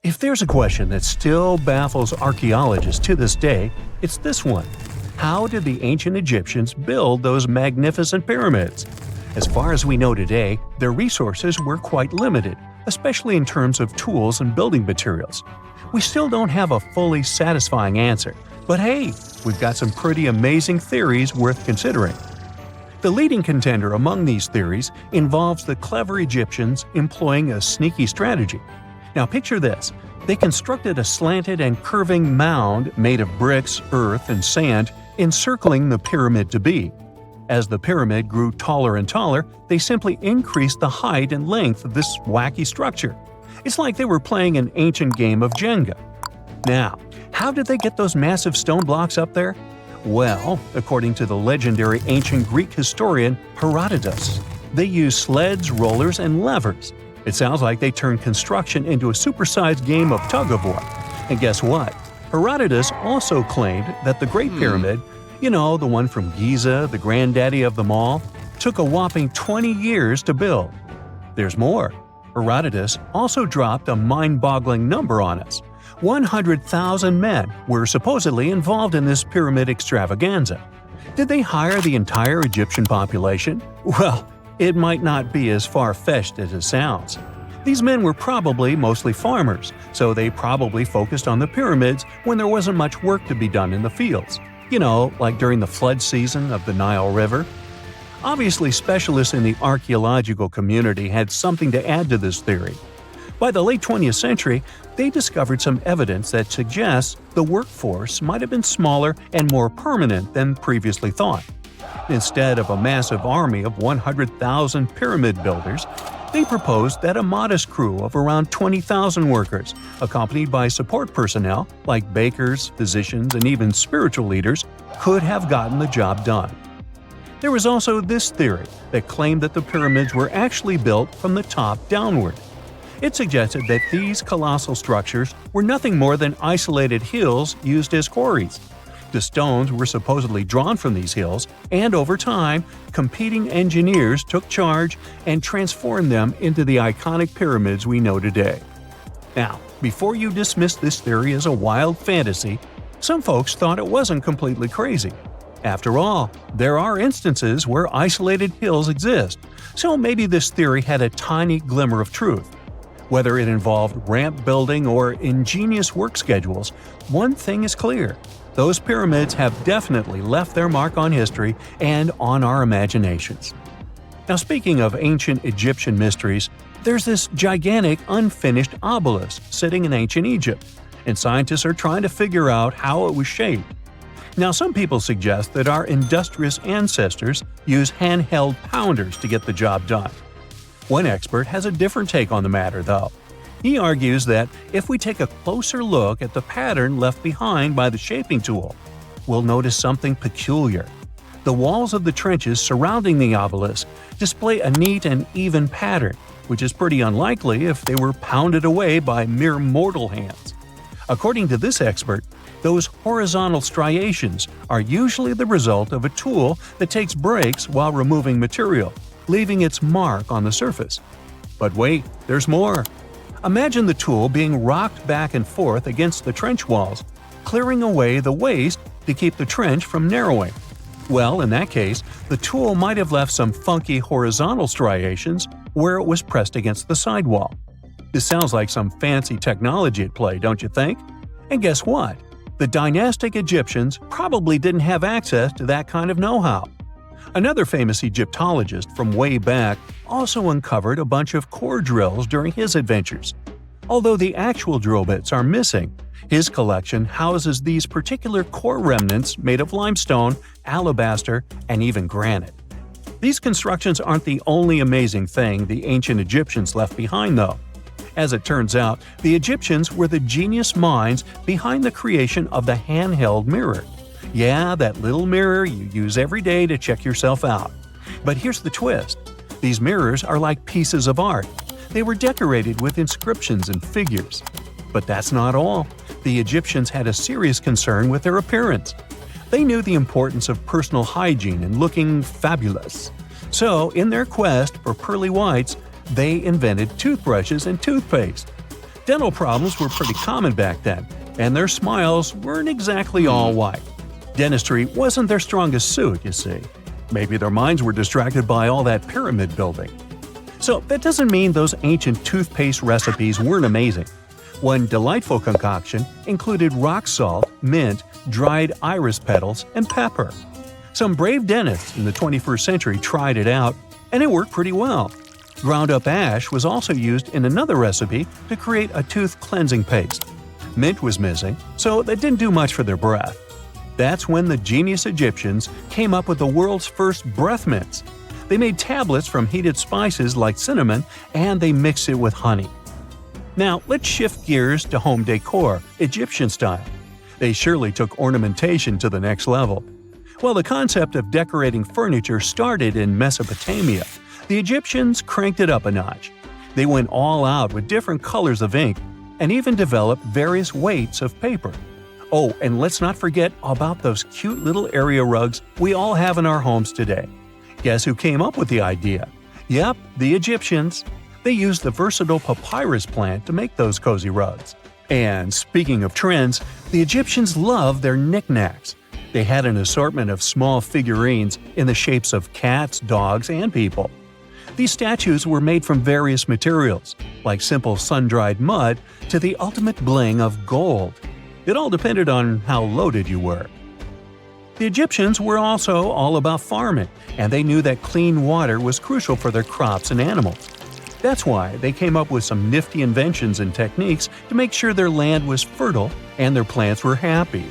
If there's a question that still baffles archaeologists to this day, it's this one. How did the ancient Egyptians build those magnificent pyramids? As far as we know today, their resources were quite limited, especially in terms of tools and building materials. We still don't have a fully satisfying answer, but hey, we've got some pretty amazing theories worth considering. The leading contender among these theories involves the clever Egyptians employing a sneaky strategy. Now picture this. They constructed a slanted and curving mound made of bricks, earth, and sand encircling the pyramid to be. As the pyramid grew taller and taller, they simply increased the height and length of this wacky structure. It's like they were playing an ancient game of Jenga. Now, how did they get those massive stone blocks up there? Well, according to the legendary ancient Greek historian Herodotus, they used sleds, rollers, and levers. It sounds like they turned construction into a supersized game of tug-of-war. And guess what? Herodotus also claimed that the Great Pyramid, the one from Giza, the granddaddy of them all, took a whopping 20 years to build. There's more. Herodotus also dropped a mind-boggling number on us. 100,000 men were supposedly involved in this pyramid extravaganza. Did they hire the entire Egyptian population? Well, it might not be as far-fetched as it sounds. These men were probably mostly farmers, so they probably focused on the pyramids when there wasn't much work to be done in the fields. Like during the flood season of the Nile River. Obviously, specialists in the archaeological community had something to add to this theory. By the late 20th century, they discovered some evidence that suggests the workforce might have been smaller and more permanent than previously thought. Instead of a massive army of 100,000 pyramid builders, they proposed that a modest crew of around 20,000 workers, accompanied by support personnel like bakers, physicians, and even spiritual leaders, could have gotten the job done. There was also this theory that claimed that the pyramids were actually built from the top downward. It suggested that these colossal structures were nothing more than isolated hills used as quarries. The stones were supposedly drawn from these hills, and over time, competing engineers took charge and transformed them into the iconic pyramids we know today. Now, before you dismiss this theory as a wild fantasy, some folks thought it wasn't completely crazy. After all, there are instances where isolated hills exist, so maybe this theory had a tiny glimmer of truth. Whether it involved ramp building or ingenious work schedules, one thing is clear. Those pyramids have definitely left their mark on history and on our imaginations. Now, speaking of ancient Egyptian mysteries, there's this gigantic unfinished obelisk sitting in ancient Egypt, and scientists are trying to figure out how it was shaped. Now, some people suggest that our industrious ancestors used handheld pounders to get the job done. One expert has a different take on the matter, though. He argues that if we take a closer look at the pattern left behind by the shaping tool, we'll notice something peculiar. The walls of the trenches surrounding the obelisk display a neat and even pattern, which is pretty unlikely if they were pounded away by mere mortal hands. According to this expert, those horizontal striations are usually the result of a tool that takes breaks while removing material, leaving its mark on the surface. But wait, there's more. Imagine the tool being rocked back and forth against the trench walls, clearing away the waste to keep the trench from narrowing. Well, in that case, the tool might have left some funky horizontal striations where it was pressed against the sidewall. This sounds like some fancy technology at play, don't you think? And guess what? The dynastic Egyptians probably didn't have access to that kind of know-how. Another famous Egyptologist from way back also uncovered a bunch of core drills during his adventures. Although the actual drill bits are missing, his collection houses these particular core remnants made of limestone, alabaster, and even granite. These constructions aren't the only amazing thing the ancient Egyptians left behind, though. As it turns out, the Egyptians were the genius minds behind the creation of the handheld mirror. Yeah, that little mirror you use every day to check yourself out. But here's the twist. These mirrors are like pieces of art. They were decorated with inscriptions and figures. But that's not all. The Egyptians had a serious concern with their appearance. They knew the importance of personal hygiene and looking fabulous. So, in their quest for pearly whites, they invented toothbrushes and toothpaste. Dental problems were pretty common back then, and their smiles weren't exactly all white. Dentistry wasn't their strongest suit, you see. Maybe their minds were distracted by all that pyramid building. So that doesn't mean those ancient toothpaste recipes weren't amazing. One delightful concoction included rock salt, mint, dried iris petals, and pepper. Some brave dentists in the 21st century tried it out, and it worked pretty well. Ground-up ash was also used in another recipe to create a tooth cleansing paste. Mint was missing, so that didn't do much for their breath. That's when the genius Egyptians came up with the world's first breath mints. They made tablets from heated spices like cinnamon, and they mixed it with honey. Now, let's shift gears to home decor, Egyptian style. They surely took ornamentation to the next level. While the concept of decorating furniture started in Mesopotamia, the Egyptians cranked it up a notch. They went all out with different colors of ink and even developed various weights of paper. Oh, and let's not forget about those cute little area rugs we all have in our homes today. Guess who came up with the idea? Yep, the Egyptians. They used the versatile papyrus plant to make those cozy rugs. And speaking of trends, the Egyptians loved their knickknacks. They had an assortment of small figurines in the shapes of cats, dogs, and people. These statues were made from various materials, like simple sun-dried mud to the ultimate bling of gold. It all depended on how loaded you were. The Egyptians were also all about farming, and they knew that clean water was crucial for their crops and animals. That's why they came up with some nifty inventions and techniques to make sure their land was fertile and their plants were happy.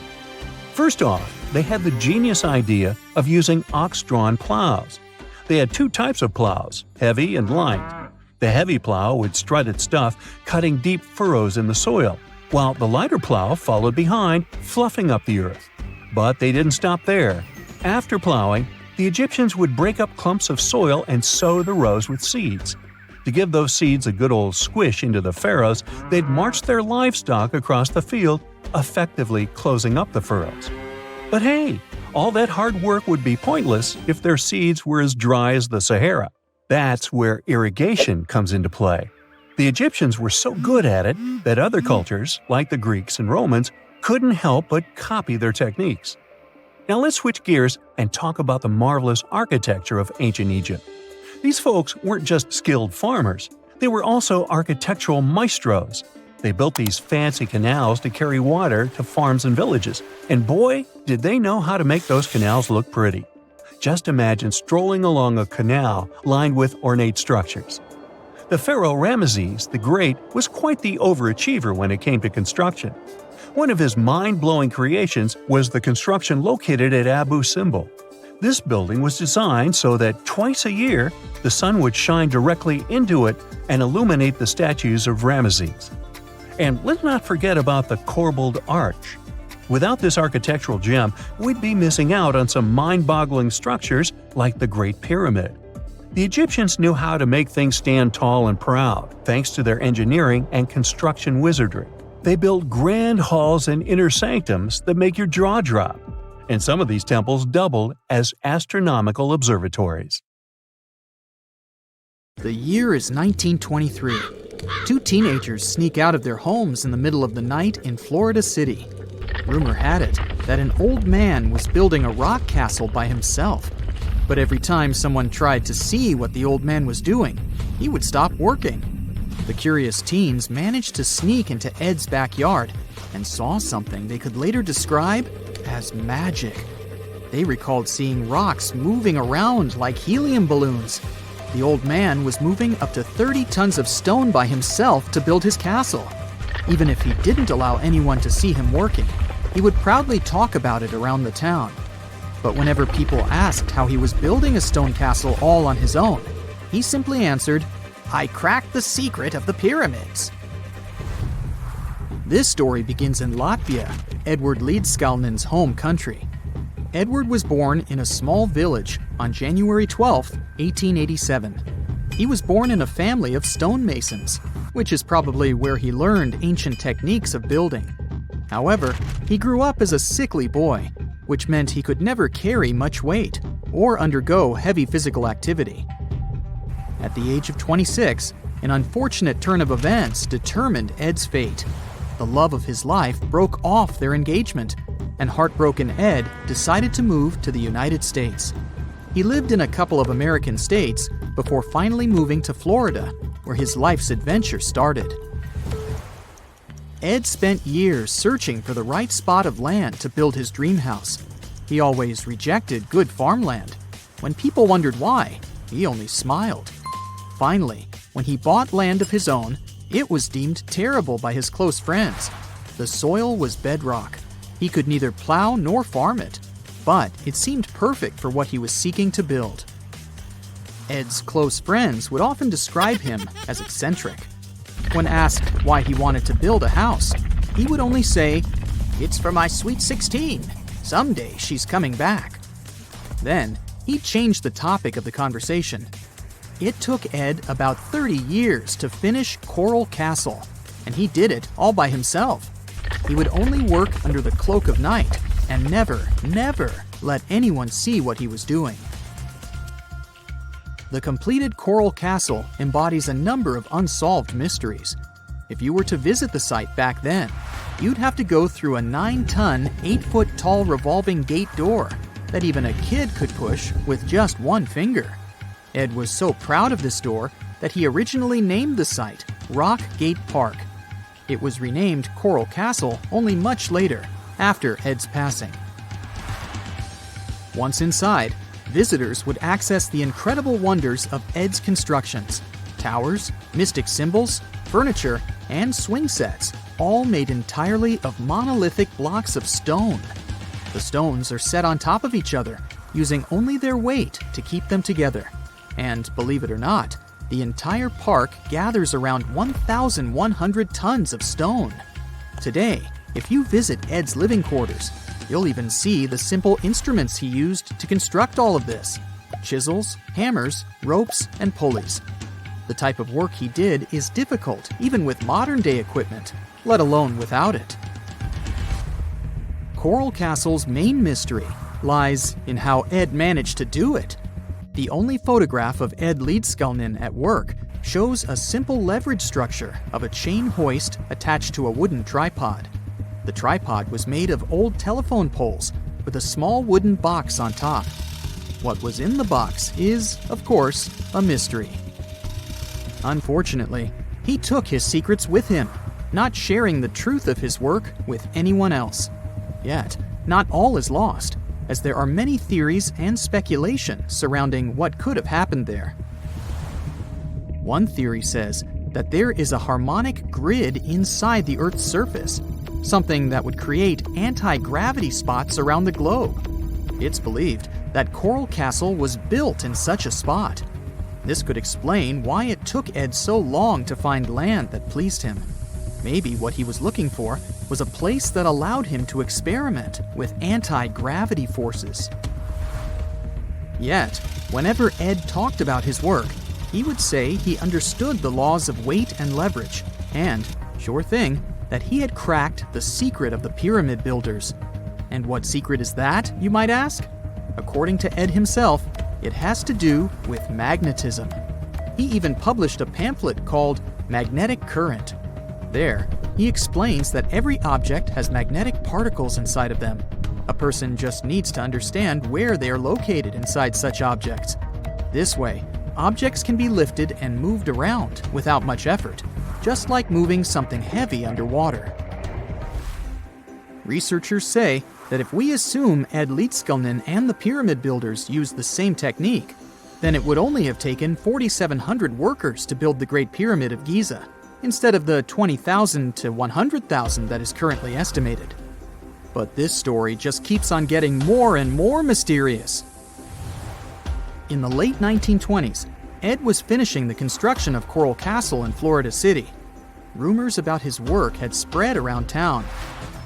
First off, they had the genius idea of using ox-drawn plows. They had two types of plows, heavy and light. The heavy plow would strut its stuff, cutting deep furrows in the soil, while the lighter plow followed behind, fluffing up the earth. But they didn't stop there. After plowing, the Egyptians would break up clumps of soil and sow the rows with seeds. To give those seeds a good old squish into the furrows, they'd march their livestock across the field, effectively closing up the furrows. But hey, all that hard work would be pointless if their seeds were as dry as the Sahara. That's where irrigation comes into play. The Egyptians were so good at it that other cultures, like the Greeks and Romans, couldn't help but copy their techniques. Now let's switch gears and talk about the marvelous architecture of ancient Egypt. These folks weren't just skilled farmers, they were also architectural maestros. They built these fancy canals to carry water to farms and villages, and boy, did they know how to make those canals look pretty. Just imagine strolling along a canal lined with ornate structures. The pharaoh Ramesses the Great was quite the overachiever when it came to construction. One of his mind-blowing creations was the construction located at Abu Simbel. This building was designed so that twice a year, the sun would shine directly into it and illuminate the statues of Ramesses. And let's not forget about the corbelled arch. Without this architectural gem, we'd be missing out on some mind-boggling structures like the Great Pyramid. The Egyptians knew how to make things stand tall and proud, thanks to their engineering and construction wizardry. They built grand halls and inner sanctums that make your jaw drop, and some of these temples doubled as astronomical observatories. The year is 1923. Two teenagers sneak out of their homes in the middle of the night in Florida City. Rumor had it that an old man was building a rock castle by himself. But every time someone tried to see what the old man was doing, he would stop working. The curious teens managed to sneak into Ed's backyard and saw something they could later describe as magic. They recalled seeing rocks moving around like helium balloons. The old man was moving up to 30 tons of stone by himself to build his castle. Even if he didn't allow anyone to see him working, he would proudly talk about it around the town. But whenever people asked how he was building a stone castle all on his own, he simply answered, "I cracked the secret of the pyramids." This story begins in Latvia, Edward Leedskalnin's home country. Edward was born in a small village on January 12, 1887. He was born in a family of stonemasons, which is probably where he learned ancient techniques of building. However, he grew up as a sickly boy, which meant he could never carry much weight or undergo heavy physical activity. At the age of 26, an unfortunate turn of events determined Ed's fate. The love of his life broke off their engagement, and heartbroken Ed decided to move to the United States. He lived in a couple of American states before finally moving to Florida, where his life's adventure started. Ed spent years searching for the right spot of land to build his dream house. He always rejected good farmland. When people wondered why, he only smiled. Finally, when he bought land of his own, it was deemed terrible by his close friends. The soil was bedrock. He could neither plow nor farm it, but it seemed perfect for what he was seeking to build. Ed's close friends would often describe him as eccentric. When asked why he wanted to build a house, he would only say, "It's for my sweet 16. Someday she's coming back." Then, he changed the topic of the conversation. It took Ed about 30 years to finish Coral Castle, and he did it all by himself. He would only work under the cloak of night and never let anyone see what he was doing. The completed Coral Castle embodies a number of unsolved mysteries. If you were to visit the site back then, you'd have to go through a 9-ton, 8-foot-tall revolving gate door that even a kid could push with just one finger. Ed was so proud of this door that he originally named the site Rock Gate Park. It was renamed Coral Castle only much later, after Ed's passing. Once inside, visitors would access the incredible wonders of Ed's constructions: towers, mystic symbols, furniture, and swing sets, all made entirely of monolithic blocks of stone. The stones are set on top of each other, using only their weight to keep them together. And believe it or not, the entire park gathers around 1,100 tons of stone. Today, if you visit Ed's living quarters, you'll even see the simple instruments he used to construct all of this: chisels, hammers, ropes, and pulleys. The type of work he did is difficult even with modern-day equipment, let alone without it. Coral Castle's main mystery lies in how Ed managed to do it. The only photograph of Ed Leedskalnin at work shows a simple leverage structure of a chain hoist attached to a wooden tripod. The tripod was made of old telephone poles with a small wooden box on top. What was in the box is, of course, a mystery. Unfortunately, he took his secrets with him, not sharing the truth of his work with anyone else. Yet, not all is lost, as there are many theories and speculation surrounding what could have happened there. One theory says that there is a harmonic grid inside the Earth's surface, something that would create anti-gravity spots around the globe. It's believed that Coral Castle was built in such a spot. This could explain why it took Ed so long to find land that pleased him. Maybe what he was looking for was a place that allowed him to experiment with anti-gravity forces. Yet, whenever Ed talked about his work, he would say he understood the laws of weight and leverage, and, sure thing, that he had cracked the secret of the pyramid builders. And what secret is that, you might ask? According to Ed himself, it has to do with magnetism. He even published a pamphlet called Magnetic Current. There, he explains that every object has magnetic particles inside of them. A person just needs to understand where they are located inside such objects. This way, objects can be lifted and moved around without much effort, just like moving something heavy underwater. Researchers say that if we assume Ed Leedskalnin and the pyramid builders used the same technique, then it would only have taken 4,700 workers to build the Great Pyramid of Giza, instead of the 20,000 to 100,000 that is currently estimated. But this story just keeps on getting more and more mysterious. In the late 1920s, Ed was finishing the construction of Coral Castle in Florida City. Rumors about his work had spread around town.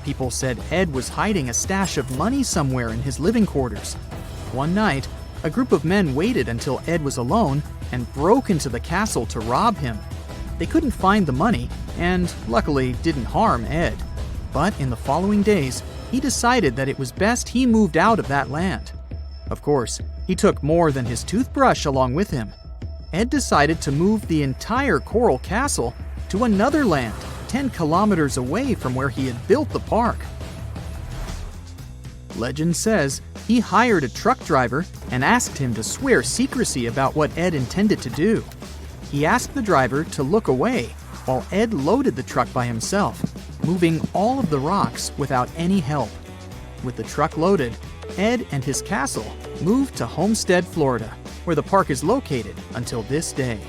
People said Ed was hiding a stash of money somewhere in his living quarters. One night, a group of men waited until Ed was alone and broke into the castle to rob him. They couldn't find the money and, luckily, didn't harm Ed. But in the following days, he decided that it was best he moved out of that land. Of course, he took more than his toothbrush along with him. Ed decided to move the entire Coral Castle to another land 10 kilometers away from where he had built the park. Legend says he hired a truck driver and asked him to swear secrecy about what Ed intended to do. He asked the driver to look away while Ed loaded the truck by himself, moving all of the rocks without any help. With the truck loaded, Ed and his castle moved to Homestead, Florida, where the park is located until this day.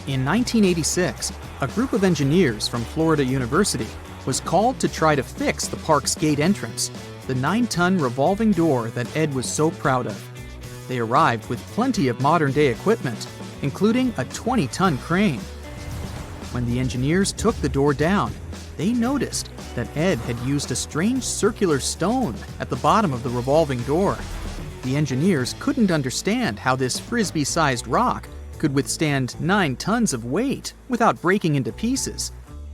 In 1986, a group of engineers from Florida University was called to try to fix the park's gate entrance, the 9-ton revolving door that Ed was so proud of. They arrived with plenty of modern-day equipment, including a 20-ton crane. When the engineers took the door down, they noticed that Ed had used a strange circular stone at the bottom of the revolving door. The engineers couldn't understand how this frisbee-sized rock could withstand 9 tons of weight without breaking into pieces.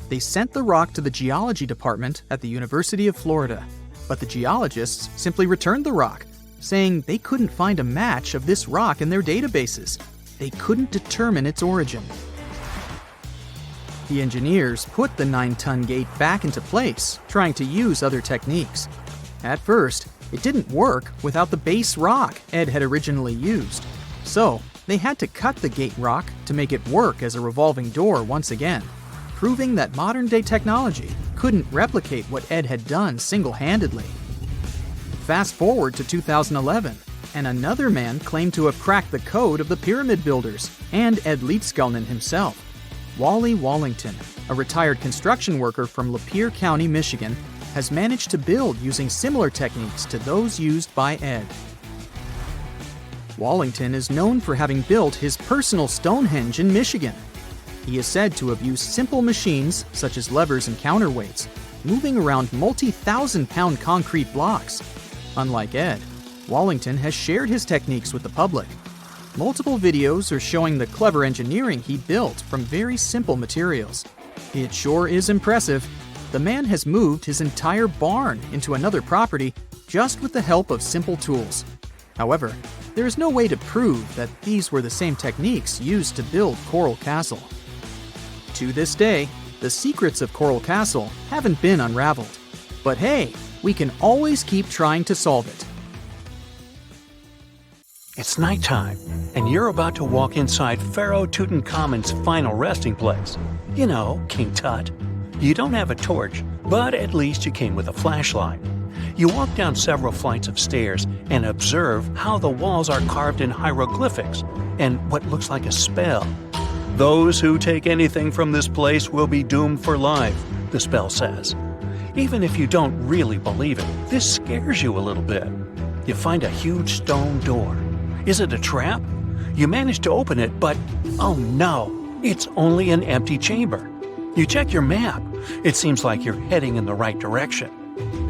They sent the rock to the geology department at the University of Florida, but the geologists simply returned the rock, saying they couldn't find a match of this rock in their databases. They couldn't determine its origin. The engineers put the 9-ton gate back into place, trying to use other techniques. At first, it didn't work without the base rock Ed had originally used. So, they had to cut the gate rock to make it work as a revolving door once again, proving that modern-day technology couldn't replicate what Ed had done single-handedly. Fast forward to 2011, and another man claimed to have cracked the code of the pyramid builders and Ed Leedskalnin himself. Wally Wallington, a retired construction worker from Lapeer County, Michigan, has managed to build using similar techniques to those used by Ed. Wallington is known for having built his personal Stonehenge in Michigan. He is said to have used simple machines, such as levers and counterweights, moving around multi-thousand-pound concrete blocks. Unlike Ed, Wallington has shared his techniques with the public. Multiple videos are showing the clever engineering he built from very simple materials. It sure is impressive. The man has moved his entire barn into another property just with the help of simple tools. However, there is no way to prove that these were the same techniques used to build Coral Castle. To this day, the secrets of Coral Castle haven't been unraveled. But hey, we can always keep trying to solve it. It's nighttime, and you're about to walk inside Pharaoh Tutankhamun's final resting place. You know, King Tut. You don't have a torch, but at least you came with a flashlight. You walk down several flights of stairs and observe how the walls are carved in hieroglyphics and what looks like a spell. Those who take anything from this place will be doomed for life, the spell says. Even if you don't really believe it, this scares you a little bit. You find a huge stone door. Is it a trap? You manage to open it, but oh no, it's only an empty chamber. You check your map. It seems like you're heading in the right direction.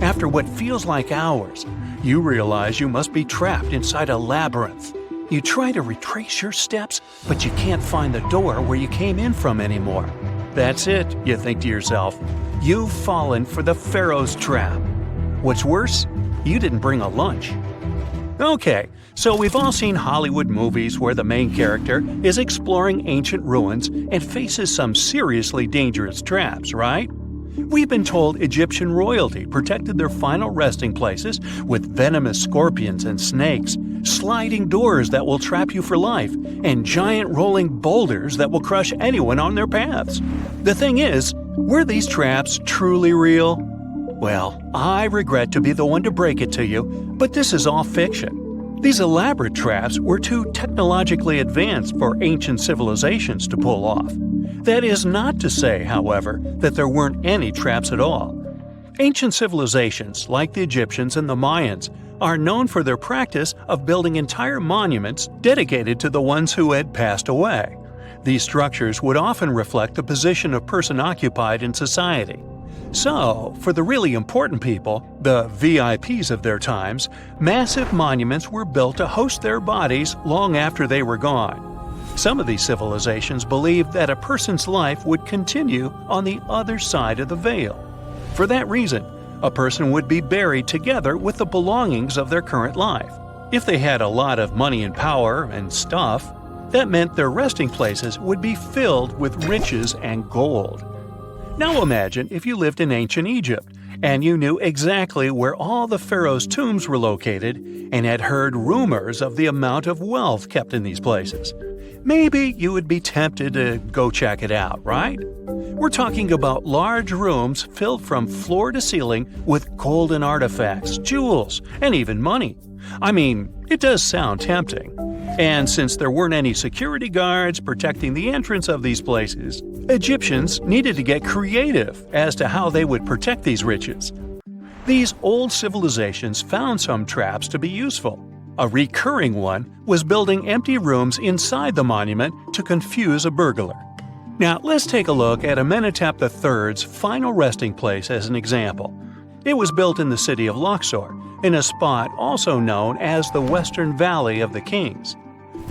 After what feels like hours, you realize you must be trapped inside a labyrinth. You try to retrace your steps, but you can't find the door where you came in from anymore. That's it, you think to yourself. You've fallen for the Pharaoh's trap. What's worse, you didn't bring a lunch. Okay, so we've all seen Hollywood movies where the main character is exploring ancient ruins and faces some seriously dangerous traps, right? We've been told Egyptian royalty protected their final resting places with venomous scorpions and snakes, sliding doors that will trap you for life, and giant rolling boulders that will crush anyone on their paths. The thing is, were these traps truly real? Well, I regret to be the one to break it to you, but this is all fiction. These elaborate traps were too technologically advanced for ancient civilizations to pull off. That is not to say, however, that there weren't any traps at all. Ancient civilizations, like the Egyptians and the Mayans, are known for their practice of building entire monuments dedicated to the ones who had passed away. These structures would often reflect the position of person occupied in society. So, for the really important people, the VIPs of their times, massive monuments were built to host their bodies long after they were gone. Some of these civilizations believed that a person's life would continue on the other side of the veil. For that reason, a person would be buried together with the belongings of their current life. If they had a lot of money and power and stuff, that meant their resting places would be filled with riches and gold. Now imagine if you lived in ancient Egypt and you knew exactly where all the pharaoh's tombs were located and had heard rumors of the amount of wealth kept in these places. Maybe you would be tempted to go check it out, right? We're talking about large rooms filled from floor to ceiling with golden artifacts, jewels, and even money. I mean, it does sound tempting. And since there weren't any security guards protecting the entrance of these places, Egyptians needed to get creative as to how they would protect these riches. These old civilizations found some traps to be useful. A recurring one was building empty rooms inside the monument to confuse a burglar. Now, let's take a look at Amenhotep III's final resting place as an example. It was built in the city of Luxor, in a spot also known as the Western Valley of the Kings.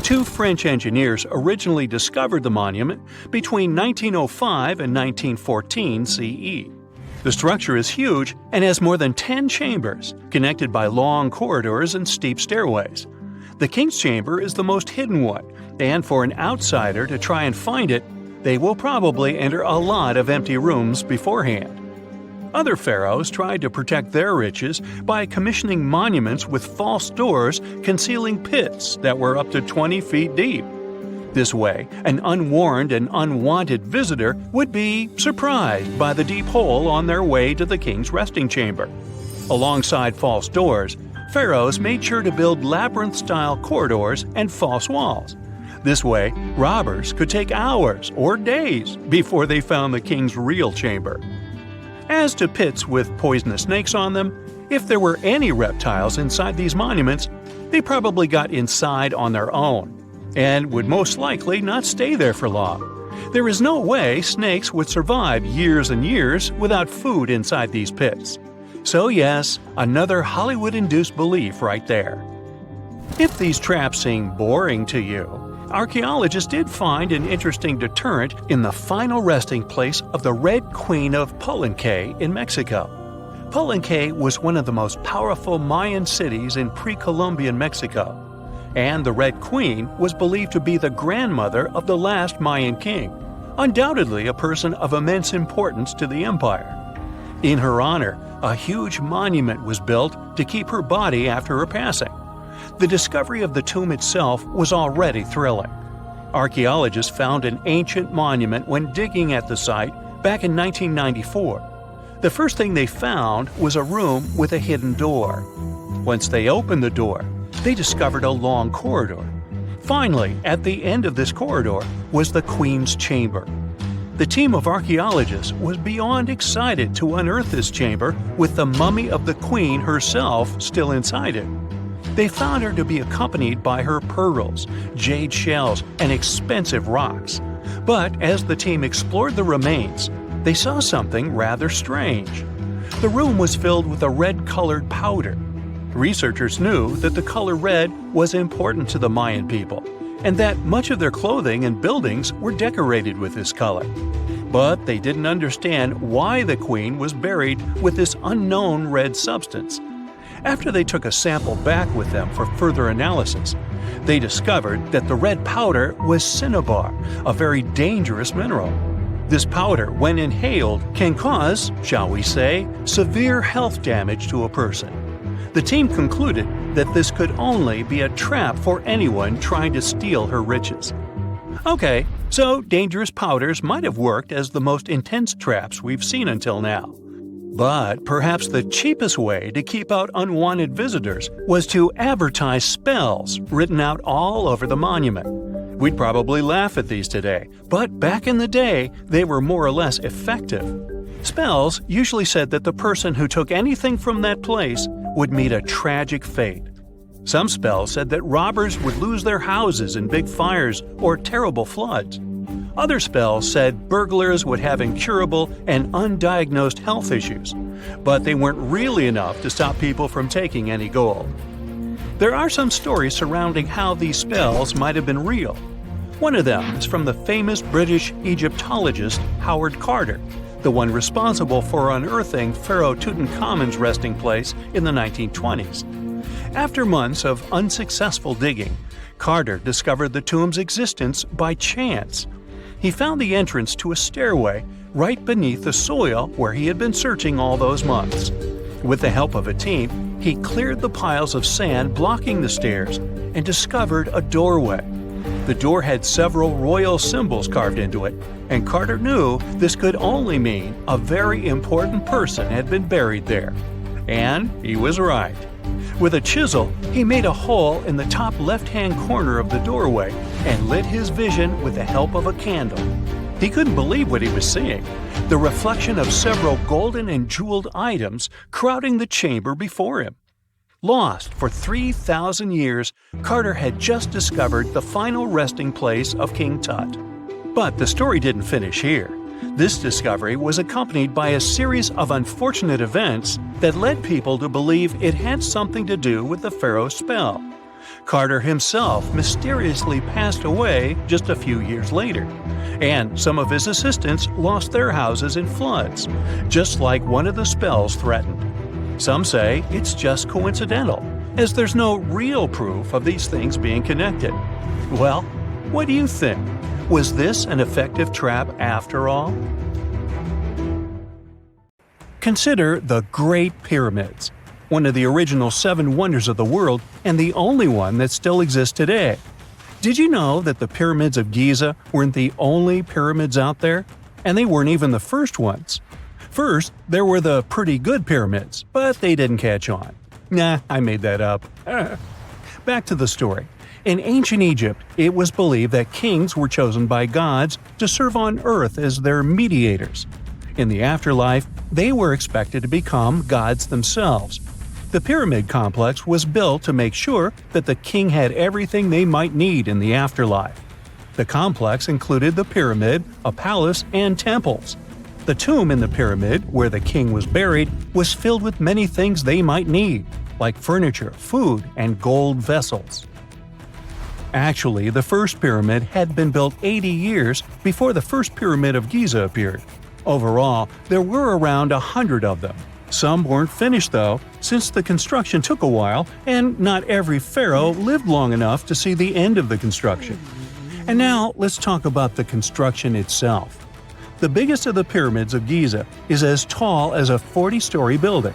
Two French engineers originally discovered the monument between 1905 and 1914 CE. The structure is huge and has more than 10 chambers, connected by long corridors and steep stairways. The King's Chamber is the most hidden one, and for an outsider to try and find it, they will probably enter a lot of empty rooms beforehand. Other pharaohs tried to protect their riches by commissioning monuments with false doors concealing pits that were up to 20 feet deep. This way, an unwarned and unwanted visitor would be surprised by the deep hole on their way to the king's resting chamber. Alongside false doors, pharaohs made sure to build labyrinth-style corridors and false walls. This way, robbers could take hours or days before they found the king's real chamber. As to pits with poisonous snakes on them, if there were any reptiles inside these monuments, they probably got inside on their own, and would most likely not stay there for long. There is no way snakes would survive years and years without food inside these pits. So yes, another Hollywood-induced belief right there. If these traps seem boring to you, archaeologists did find an interesting deterrent in the final resting place of the Red Queen of Palenque in Mexico. Palenque was one of the most powerful Mayan cities in pre-Columbian Mexico, and the Red Queen was believed to be the grandmother of the last Mayan king, undoubtedly a person of immense importance to the empire. In her honor, a huge monument was built to keep her body after her passing. The discovery of the tomb itself was already thrilling. Archaeologists found an ancient monument when digging at the site back in 1994. The first thing they found was a room with a hidden door. Once they opened the door, they discovered a long corridor. Finally, at the end of this corridor was the Queen's chamber. The team of archaeologists was beyond excited to unearth this chamber with the mummy of the Queen herself still inside it. They found her to be accompanied by her pearls, jade shells, and expensive rocks. But as the team explored the remains, they saw something rather strange. The room was filled with a red-colored powder. Researchers knew that the color red was important to the Mayan people, and that much of their clothing and buildings were decorated with this color. But they didn't understand why the queen was buried with this unknown red substance. After they took a sample back with them for further analysis, they discovered that the red powder was cinnabar, a very dangerous mineral. This powder, when inhaled, can cause, shall we say, severe health damage to a person. The team concluded that this could only be a trap for anyone trying to steal her riches. Okay, so dangerous powders might have worked as the most intense traps we've seen until now. But perhaps the cheapest way to keep out unwanted visitors was to advertise spells written out all over the monument. We'd probably laugh at these today, but back in the day, they were more or less effective. Spells usually said that the person who took anything from that place would meet a tragic fate. Some spells said that robbers would lose their houses in big fires or terrible floods. Other spells said burglars would have incurable and undiagnosed health issues, but they weren't really enough to stop people from taking any gold. There are some stories surrounding how these spells might have been real. One of them is from the famous British Egyptologist Howard Carter, the one responsible for unearthing Pharaoh Tutankhamen's resting place in the 1920s. After months of unsuccessful digging, Carter discovered the tomb's existence by chance. He found the entrance to a stairway right beneath the soil where he had been searching all those months. With the help of a team, he cleared the piles of sand blocking the stairs and discovered a doorway. The door had several royal symbols carved into it, and Carter knew this could only mean a very important person had been buried there. And he was right. With a chisel, he made a hole in the top left-hand corner of the doorway and lit his vision with the help of a candle. He couldn't believe what he was seeing, the reflection of several golden and jeweled items crowding the chamber before him. Lost for 3,000 years, Carter had just discovered the final resting place of King Tut. But the story didn't finish here. This discovery was accompanied by a series of unfortunate events that led people to believe it had something to do with the pharaoh's spell. Carter himself mysteriously passed away just a few years later, and some of his assistants lost their houses in floods, just like one of the spells threatened. Some say it's just coincidental, as there's no real proof of these things being connected. Well, what do you think? Was this an effective trap after all? Consider the Great Pyramids, one of the original 7 wonders of the world and the only one that still exists today. Did you know that the pyramids of Giza weren't the only pyramids out there? And they weren't even the first ones. First, there were the pretty good pyramids, but they didn't catch on. Nah, I made that up. Back to the story. In ancient Egypt, it was believed that kings were chosen by gods to serve on earth as their mediators. In the afterlife, they were expected to become gods themselves. The pyramid complex was built to make sure that the king had everything they might need in the afterlife. The complex included the pyramid, a palace, and temples. The tomb in the pyramid, where the king was buried, was filled with many things they might need, like furniture, food, and gold vessels. Actually, the first pyramid had been built 80 years before the first pyramid of Giza appeared. Overall, there were around 100 of them. Some weren't finished though, since the construction took a while and not every pharaoh lived long enough to see the end of the construction. And now let's talk about the construction itself. The biggest of the pyramids of Giza is as tall as a 40-story building.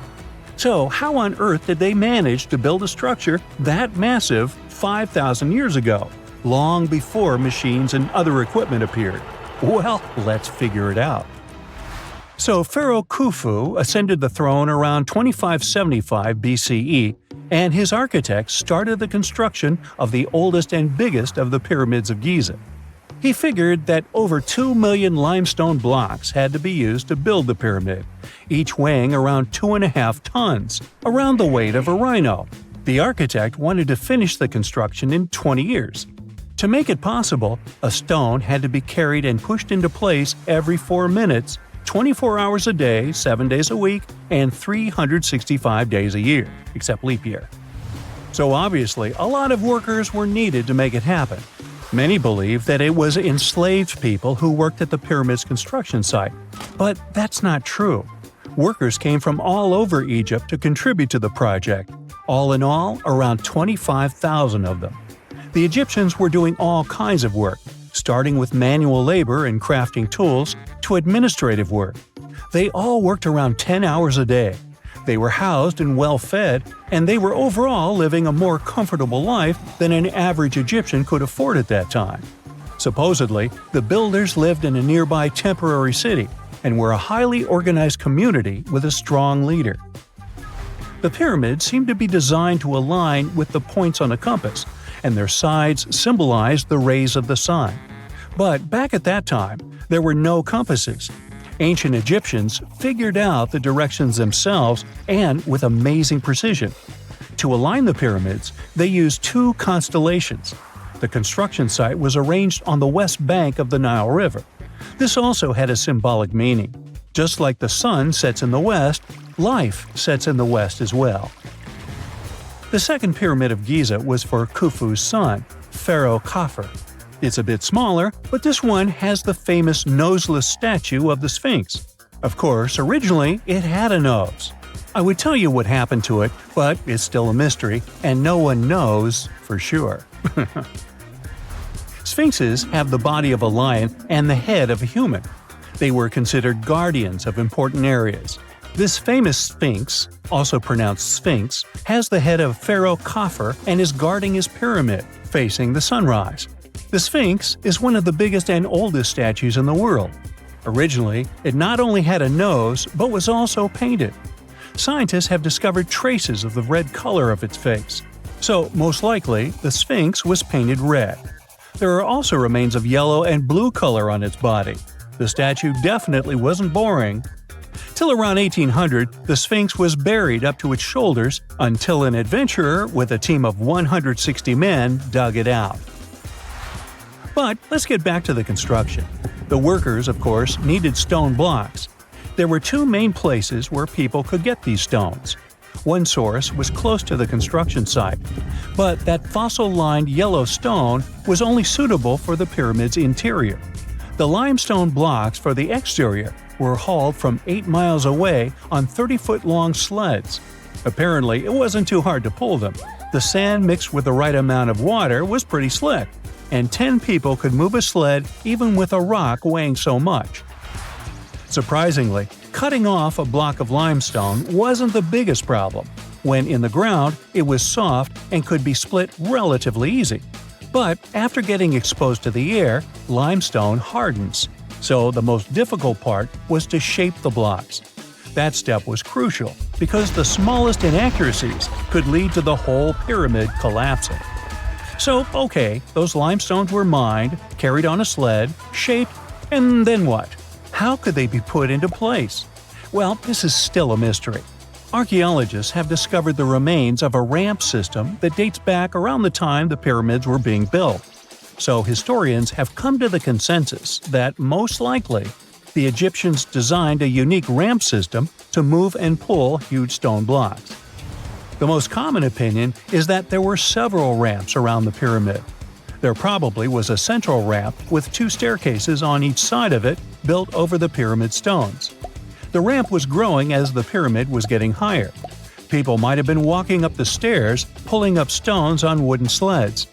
So how on earth did they manage to build a structure that massive 5,000 years ago, long before machines and other equipment appeared? Well, let's figure it out. So Pharaoh Khufu ascended the throne around 2575 BCE, and his architects started the construction of the oldest and biggest of the pyramids of Giza. He figured that over 2 million limestone blocks had to be used to build the pyramid, each weighing around 2.5 tons, around the weight of a rhino. The architect wanted to finish the construction in 20 years. To make it possible, a stone had to be carried and pushed into place every 4 minutes, 24 hours a day, 7 days a week, and 365 days a year, except leap year. So obviously, a lot of workers were needed to make it happen. Many believe that it was enslaved people who worked at the pyramid's construction site, but that's not true. Workers came from all over Egypt to contribute to the project. All in all, around 25,000 of them. The Egyptians were doing all kinds of work, starting with manual labor and crafting tools to administrative work. They all worked around 10 hours a day. They were housed and well fed, and they were overall living a more comfortable life than an average Egyptian could afford at that time. Supposedly, the builders lived in a nearby temporary city and were a highly organized community with a strong leader. The pyramids seemed to be designed to align with the points on a compass, and their sides symbolized the rays of the sun. But back at that time, there were no compasses. Ancient Egyptians figured out the directions themselves and with amazing precision. To align the pyramids, they used 2 constellations. The construction site was arranged on the west bank of the Nile River. This also had a symbolic meaning. Just like the sun sets in the west, life sets in the west as well. The second pyramid of Giza was for Khufu's son, Pharaoh Khafre. It's a bit smaller, but this one has the famous noseless statue of the Sphinx. Of course, originally it had a nose. I would tell you what happened to it, but it's still a mystery, and no one knows for sure. Sphinxes have the body of a lion and the head of a human. They were considered guardians of important areas. This famous sphinx, also pronounced sphinx, has the head of Pharaoh Khafre and is guarding his pyramid, facing the sunrise. The sphinx is one of the biggest and oldest statues in the world. Originally, it not only had a nose, but was also painted. Scientists have discovered traces of the red color of its face. So, most likely, the sphinx was painted red. There are also remains of yellow and blue color on its body. The statue definitely wasn't boring. Till around 1800, the Sphinx was buried up to its shoulders until an adventurer with a team of 160 men dug it out. But let's get back to the construction. The workers, of course, needed stone blocks. There were 2 main places where people could get these stones. One source was close to the construction site, but that fossil-lined yellow stone was only suitable for the pyramid's interior. The limestone blocks for the exterior were hauled from 8 miles away on 30-foot-long sleds. Apparently, it wasn't too hard to pull them. The sand mixed with the right amount of water was pretty slick, and 10 people could move a sled even with a rock weighing so much. Surprisingly, cutting off a block of limestone wasn't the biggest problem. When in the ground, it was soft and could be split relatively easy. But after getting exposed to the air, limestone hardens. So the most difficult part was to shape the blocks. That step was crucial because the smallest inaccuracies could lead to the whole pyramid collapsing. So, okay, those limestones were mined, carried on a sled, shaped, and then what? How could they be put into place? Well, this is still a mystery. Archaeologists have discovered the remains of a ramp system that dates back around the time the pyramids were being built. So historians have come to the consensus that, most likely, the Egyptians designed a unique ramp system to move and pull huge stone blocks. The most common opinion is that there were several ramps around the pyramid. There probably was a central ramp with 2 staircases on each side of it built over the pyramid stones. The ramp was growing as the pyramid was getting higher. People might have been walking up the stairs, pulling up stones on wooden sleds.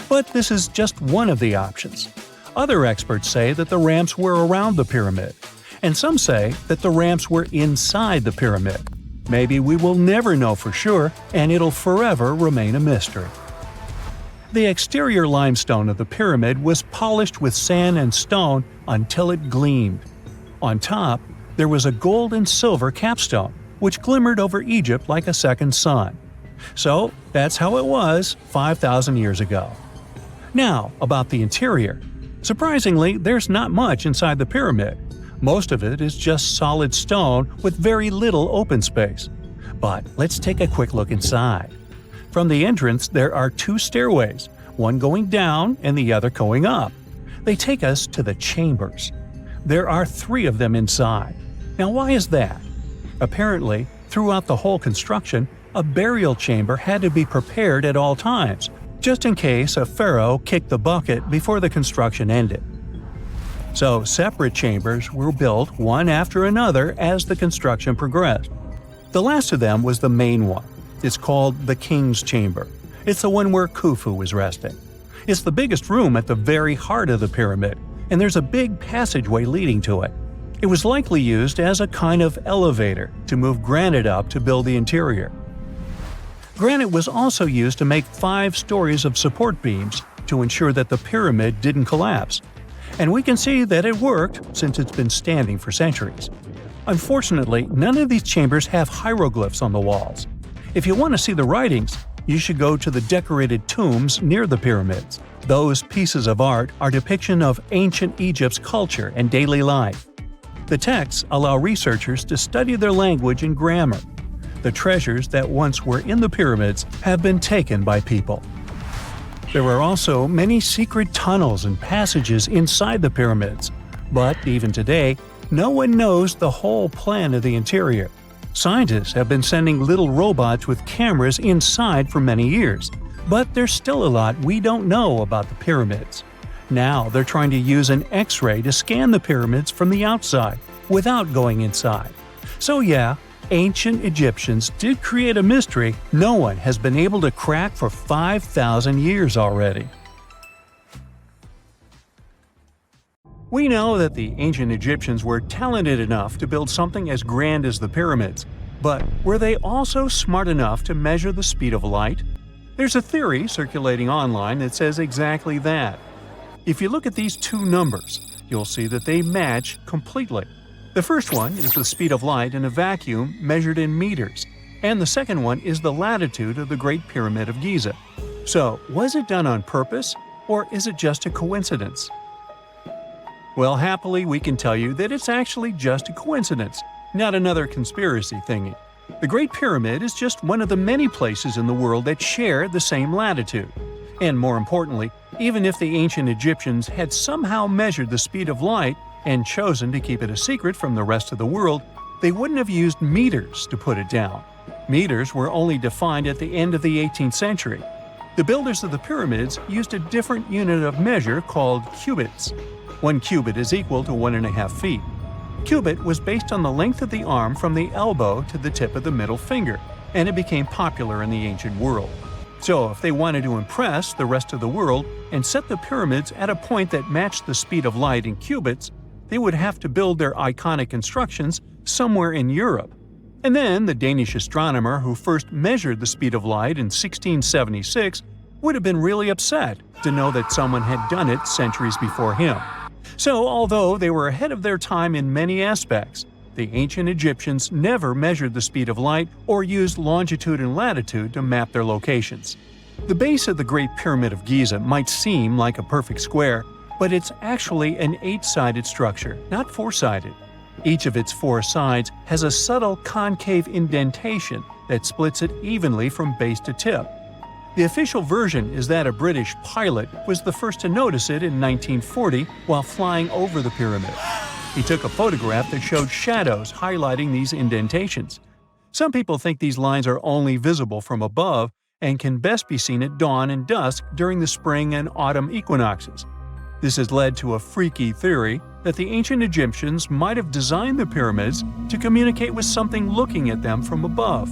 But this is just one of the options. Other experts say that the ramps were around the pyramid, and some say that the ramps were inside the pyramid. Maybe we will never know for sure, and it'll forever remain a mystery. The exterior limestone of the pyramid was polished with sand and stone until it gleamed. On top, there was a gold and silver capstone, which glimmered over Egypt like a second sun. So that's how it was 5,000 years ago. Now, about the interior. Surprisingly, there's not much inside the pyramid. Most of it is just solid stone with very little open space. But let's take a quick look inside. From the entrance, there are 2 stairways, one going down and the other going up. They take us to the chambers. there are 3 of them inside. Now why is that? Apparently, throughout the whole construction, a burial chamber had to be prepared at all times, just in case a pharaoh kicked the bucket before the construction ended. So separate chambers were built one after another as the construction progressed. The last of them was the main one. It's called the King's Chamber. It's the one where Khufu was resting. It's the biggest room at the very heart of the pyramid, and there's a big passageway leading to it. It was likely used as a kind of elevator to move granite up to build the interior. Granite was also used to make 5 stories of support beams to ensure that the pyramid didn't collapse. And we can see that it worked since it's been standing for centuries. Unfortunately, none of these chambers have hieroglyphs on the walls. If you want to see the writings, you should go to the decorated tombs near the pyramids. Those pieces of art are depiction of ancient Egypt's culture and daily life. The texts allow researchers to study their language and grammar. The treasures that once were in the pyramids have been taken by people. There are also many secret tunnels and passages inside the pyramids, but even today, no one knows the whole plan of the interior. Scientists have been sending little robots with cameras inside for many years, but there's still a lot we don't know about the pyramids. Now they're trying to use an X-ray to scan the pyramids from the outside, without going inside. So yeah, ancient Egyptians did create a mystery no one has been able to crack for 5,000 years already. We know that the ancient Egyptians were talented enough to build something as grand as the pyramids, but were they also smart enough to measure the speed of light? There's a theory circulating online that says exactly that. If you look at these 2 numbers, you'll see that they match completely. The first one is the speed of light in a vacuum measured in meters, and the second one is the latitude of the Great Pyramid of Giza. So, was it done on purpose, or is it just a coincidence? Well, happily, we can tell you that it's actually just a coincidence, not another conspiracy thingy. The Great Pyramid is just one of the many places in the world that share the same latitude. And more importantly, even if the ancient Egyptians had somehow measured the speed of light and chosen to keep it a secret from the rest of the world, they wouldn't have used meters to put it down. Meters were only defined at the end of the 18th century. The builders of the pyramids used a different unit of measure called cubits. 1 cubit is equal to 1.5 feet. Cubit was based on the length of the arm from the elbow to the tip of the middle finger, and it became popular in the ancient world. So if they wanted to impress the rest of the world and set the pyramids at a point that matched the speed of light in cubits, they would have to build their iconic constructions somewhere in Europe. And then the Danish astronomer who first measured the speed of light in 1676 would have been really upset to know that someone had done it centuries before him. So although they were ahead of their time in many aspects, the ancient Egyptians never measured the speed of light or used longitude and latitude to map their locations. The base of the Great Pyramid of Giza might seem like a perfect square, but it's actually an 8-sided structure, not 4-sided. Each of its 4 sides has a subtle concave indentation that splits it evenly from base to tip. The official version is that a British pilot was the first to notice it in 1940 while flying over the pyramid. He took a photograph that showed shadows highlighting these indentations. Some people think these lines are only visible from above and can best be seen at dawn and dusk during the spring and autumn equinoxes. This has led to a freaky theory that the ancient Egyptians might have designed the pyramids to communicate with something looking at them from above.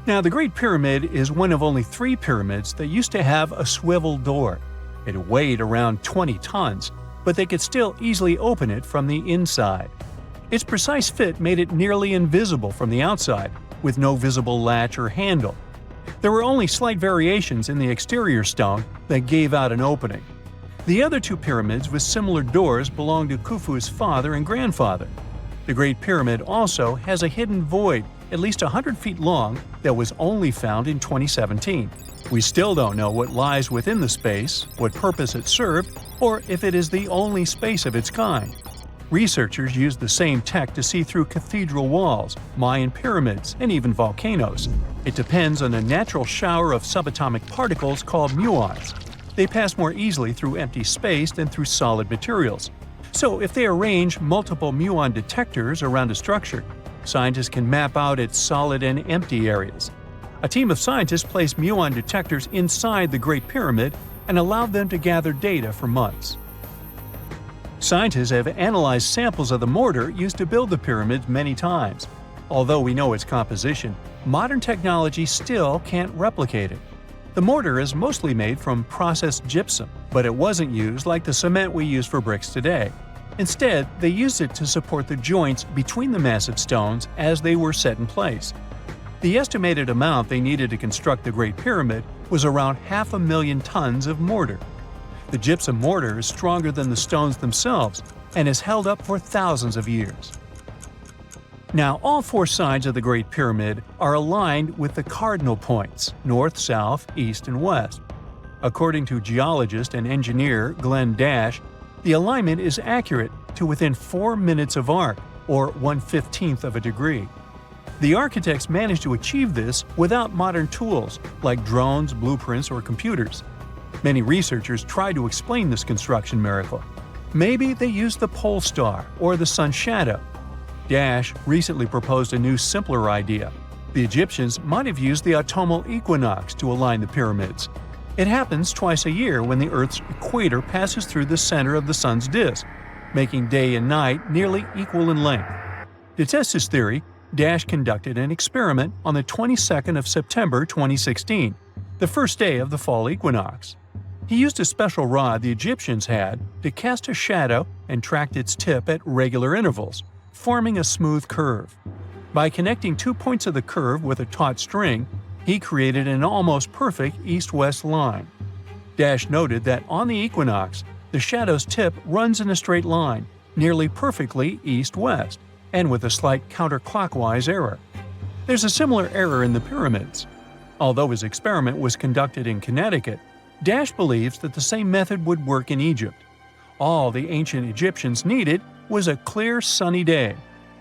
Now, the Great Pyramid is one of only 3 pyramids that used to have a swivel door. It weighed around 20 tons, but they could still easily open it from the inside. Its precise fit made it nearly invisible from the outside, with no visible latch or handle. There were only slight variations in the exterior stone that gave out an opening. The other 2 pyramids with similar doors belonged to Khufu's father and grandfather. The Great Pyramid also has a hidden void at least 100 feet long that was only found in 2017. We still don't know what lies within the space, what purpose it served, or if it is the only space of its kind. Researchers use the same tech to see through cathedral walls, Mayan pyramids, and even volcanoes. It depends on a natural shower of subatomic particles called muons. They pass more easily through empty space than through solid materials. So if they arrange multiple muon detectors around a structure, scientists can map out its solid and empty areas. A team of scientists placed muon detectors inside the Great Pyramid and allowed them to gather data for months. Scientists have analyzed samples of the mortar used to build the pyramids many times. Although we know its composition, modern technology still can't replicate it. The mortar is mostly made from processed gypsum, but it wasn't used like the cement we use for bricks today. Instead, they used it to support the joints between the massive stones as they were set in place. The estimated amount they needed to construct the Great Pyramid was around 500,000 tons of mortar. The gypsum mortar is stronger than the stones themselves and has held up for thousands of years. Now, all four sides of the Great Pyramid are aligned with the cardinal points – north, south, east, and west. According to geologist and engineer Glenn Dash, the alignment is accurate to within 4 minutes of arc, or 1/15th of a degree. The architects managed to achieve this without modern tools like drones, blueprints, or computers. Many researchers try to explain this construction miracle. Maybe they used the pole star or the sun's shadow. Dash recently proposed a new, simpler idea. The Egyptians might have used the autumnal equinox to align the pyramids. It happens twice a year when the Earth's equator passes through the center of the sun's disk, making day and night nearly equal in length. To test his theory, Dash conducted an experiment on the 22nd of September 2016, the first day of the fall equinox. He used a special rod the Egyptians had to cast a shadow and tracked its tip at regular intervals, forming a smooth curve. By connecting 2 points of the curve with a taut string, he created an almost perfect east-west line. Dash noted that on the equinox, the shadow's tip runs in a straight line, nearly perfectly east-west, and with a slight counterclockwise error. There's a similar error in the pyramids. Although his experiment was conducted in Connecticut, Dash believes that the same method would work in Egypt. All the ancient Egyptians needed was a clear, sunny day.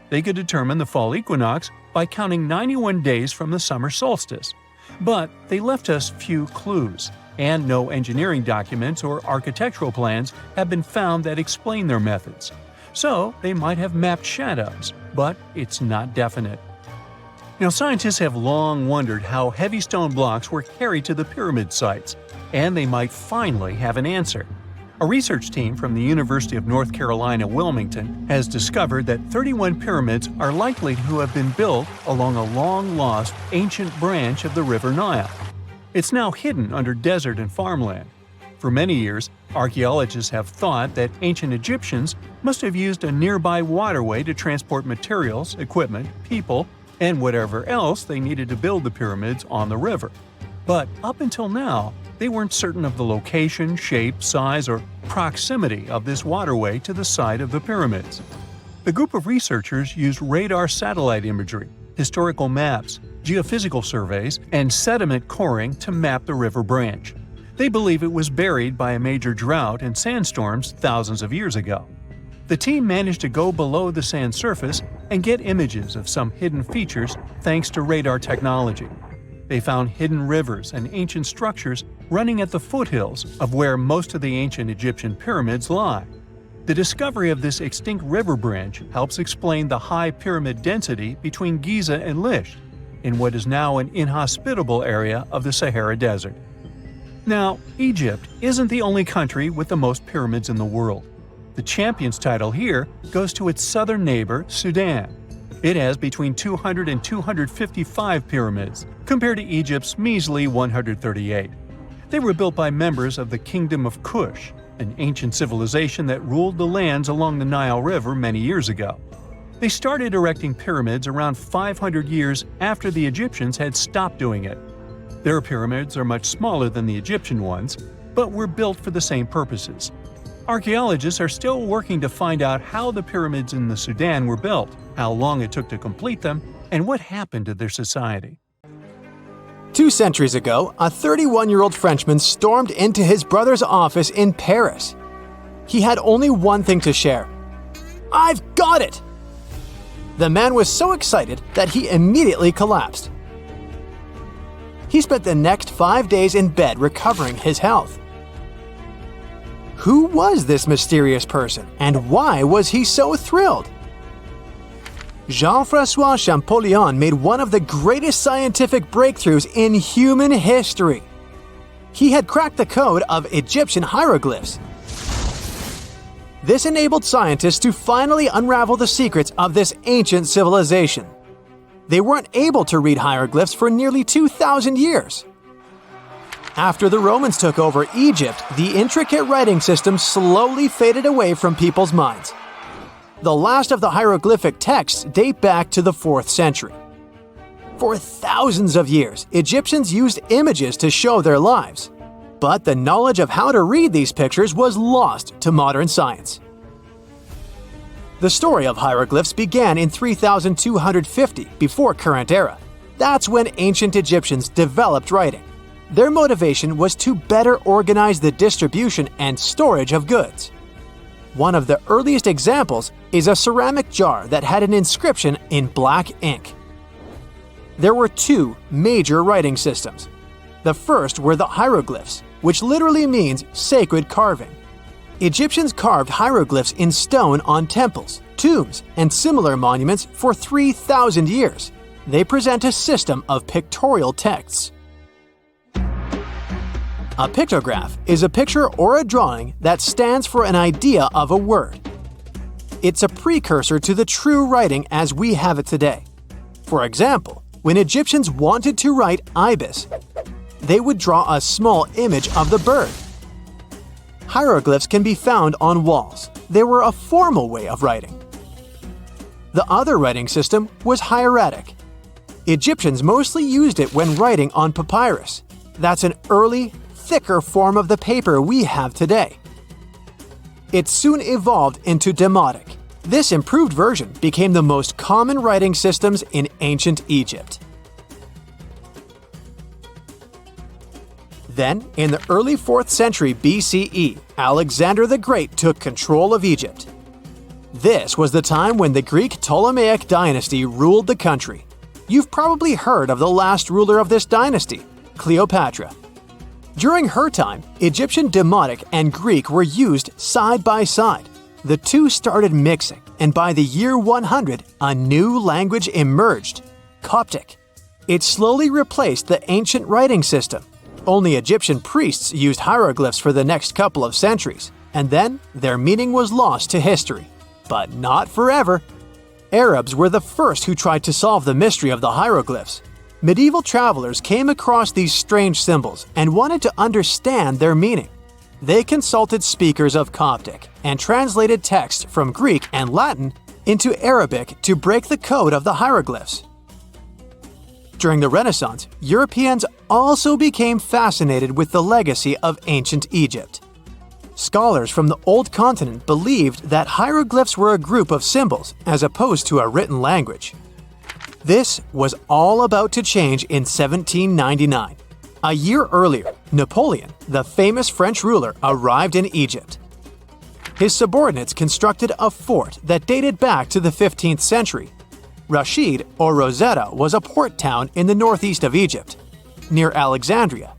They could determine the fall equinox by counting 91 days from the summer solstice. But they left us few clues, and no engineering documents or architectural plans have been found that explain their methods. So they might have mapped shadows, but it's not definite. Now, scientists have long wondered how heavy stone blocks were carried to the pyramid sites, and they might finally have an answer. A research team from the University of North Carolina, Wilmington, has discovered that 31 pyramids are likely to have been built along a long-lost ancient branch of the River Nile. It's now hidden under desert and farmland. For many years, archaeologists have thought that ancient Egyptians must have used a nearby waterway to transport materials, equipment, people, and whatever else they needed to build the pyramids on the river. But up until now, they weren't certain of the location, shape, size, or proximity of this waterway to the site of the pyramids. The group of researchers used radar satellite imagery, historical maps, geophysical surveys, and sediment coring to map the river branch. They believe it was buried by a major drought and sandstorms thousands of years ago. The team managed to go below the sand surface and get images of some hidden features thanks to radar technology. They found hidden rivers and ancient structures running at the foothills of where most of the ancient Egyptian pyramids lie. The discovery of this extinct river branch helps explain the high pyramid density between Giza and Lisht, in what is now an inhospitable area of the Sahara Desert. Now, Egypt isn't the only country with the most pyramids in the world. The champion's title here goes to its southern neighbor, Sudan. It has between 200 and 255 pyramids, compared to Egypt's measly 138. They were built by members of the Kingdom of Kush, an ancient civilization that ruled the lands along the Nile River many years ago. They started erecting pyramids around 500 years after the Egyptians had stopped doing it. Their pyramids are much smaller than the Egyptian ones, but were built for the same purposes. Archaeologists are still working to find out how the pyramids in the Sudan were built, how long it took to complete them, and what happened to their society. 2 centuries ago, a 31-year-old Frenchman stormed into his brother's office in Paris. He had only one thing to share. "I've got it!" The man was so excited that he immediately collapsed. He spent the next 5 days in bed recovering his health. Who was this mysterious person, and why was he so thrilled? Jean-François Champollion made one of the greatest scientific breakthroughs in human history. He had cracked the code of Egyptian hieroglyphs. This enabled scientists to finally unravel the secrets of this ancient civilization. They weren't able to read hieroglyphs for nearly 2,000 years. After the Romans took over Egypt, the intricate writing system slowly faded away from people's minds. The last of the hieroglyphic texts date back to the 4th century. For thousands of years, Egyptians used images to show their lives. But the knowledge of how to read these pictures was lost to modern science. The story of hieroglyphs began in 3250 before current era. That's when ancient Egyptians developed writing. Their motivation was to better organize the distribution and storage of goods. One of the earliest examples is a ceramic jar that had an inscription in black ink. There were two major writing systems. The first were the hieroglyphs, which literally means sacred carving. Egyptians carved hieroglyphs in stone on temples, tombs, and similar monuments for 3,000 years. They present a system of pictorial texts. A pictograph is a picture or a drawing that stands for an idea of a word. It's a precursor to the true writing as we have it today. For example, when Egyptians wanted to write ibis, they would draw a small image of the bird. Hieroglyphs can be found on walls. They were a formal way of writing. The other writing system was hieratic. Egyptians mostly used it when writing on papyrus. That's an early, thicker form of the paper we have today. It soon evolved into demotic. This improved version became the most common writing systems in ancient Egypt. Then, in the early 4th century BCE, Alexander the Great took control of Egypt. This was the time when the Greek Ptolemaic dynasty ruled the country. You've probably heard of the last ruler of this dynasty, Cleopatra. During her time, Egyptian demotic and Greek were used side by side. The two started mixing, and by the year 100, a new language emerged, Coptic. It slowly replaced the ancient writing system. Only Egyptian priests used hieroglyphs for the next couple of centuries, and then their meaning was lost to history. But not forever. Arabs were the first who tried to solve the mystery of the hieroglyphs. Medieval travelers came across these strange symbols and wanted to understand their meaning. They consulted speakers of Coptic and translated text from Greek and Latin into Arabic to break the code of the hieroglyphs. During the Renaissance, Europeans also became fascinated with the legacy of ancient Egypt. Scholars from the Old Continent believed that hieroglyphs were a group of symbols as opposed to a written language. This was all about to change in 1799. A year earlier, Napoleon, the famous French ruler, arrived in Egypt. His subordinates constructed a fort that dated back to the 15th century. Rashid, or Rosetta, was a port town in the northeast of Egypt, near Alexandria.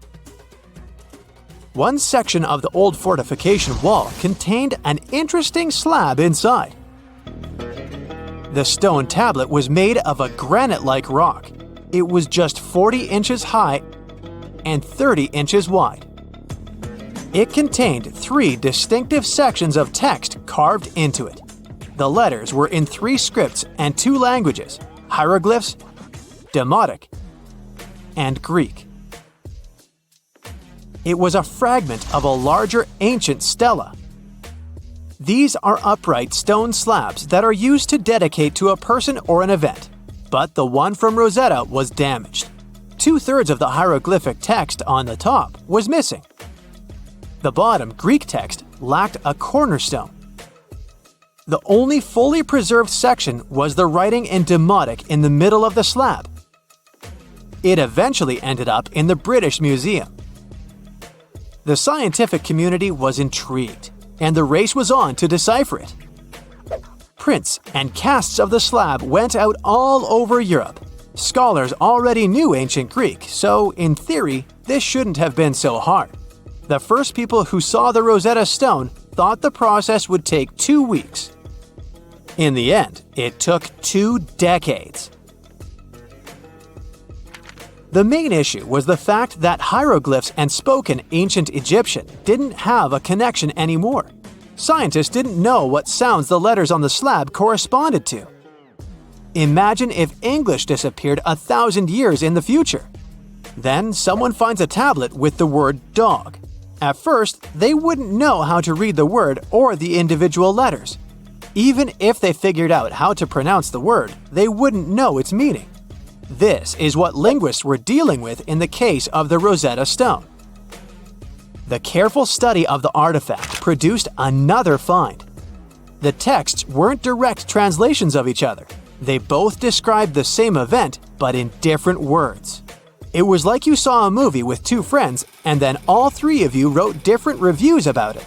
One section of the old fortification wall contained an interesting slab inside. The stone tablet was made of a granite-like rock. It was just 40 inches high and 30 inches wide. It contained 3 distinctive sections of text carved into it. The letters were in 3 scripts and 2 languages: hieroglyphs, demotic, and Greek. It was a fragment of a larger ancient stela. These are upright stone slabs that are used to dedicate to a person or an event, but the one from Rosetta was damaged. 2/3 of the hieroglyphic text on the top was missing. The bottom Greek text lacked a cornerstone. The only fully preserved section was the writing in demotic in the middle of the slab. It eventually ended up in the British Museum. The scientific community was intrigued, and the race was on to decipher it. Prints and casts of the slab went out all over Europe. Scholars already knew ancient Greek, so in theory, this shouldn't have been so hard. The first people who saw the Rosetta Stone thought the process would take 2 weeks. In the end, it took 2 decades. The main issue was the fact that hieroglyphs and spoken ancient Egyptian didn't have a connection anymore. Scientists didn't know what sounds the letters on the slab corresponded to. Imagine if English disappeared 1,000 years in the future. Then someone finds a tablet with the word dog. At first, they wouldn't know how to read the word or the individual letters. Even if they figured out how to pronounce the word, they wouldn't know its meaning. This is what linguists were dealing with in the case of the Rosetta Stone. The careful study of the artifact produced another find. The texts weren't direct translations of each other. They both described the same event, but in different words. It was like you saw a movie with 2 friends, and then all 3 of you wrote different reviews about it.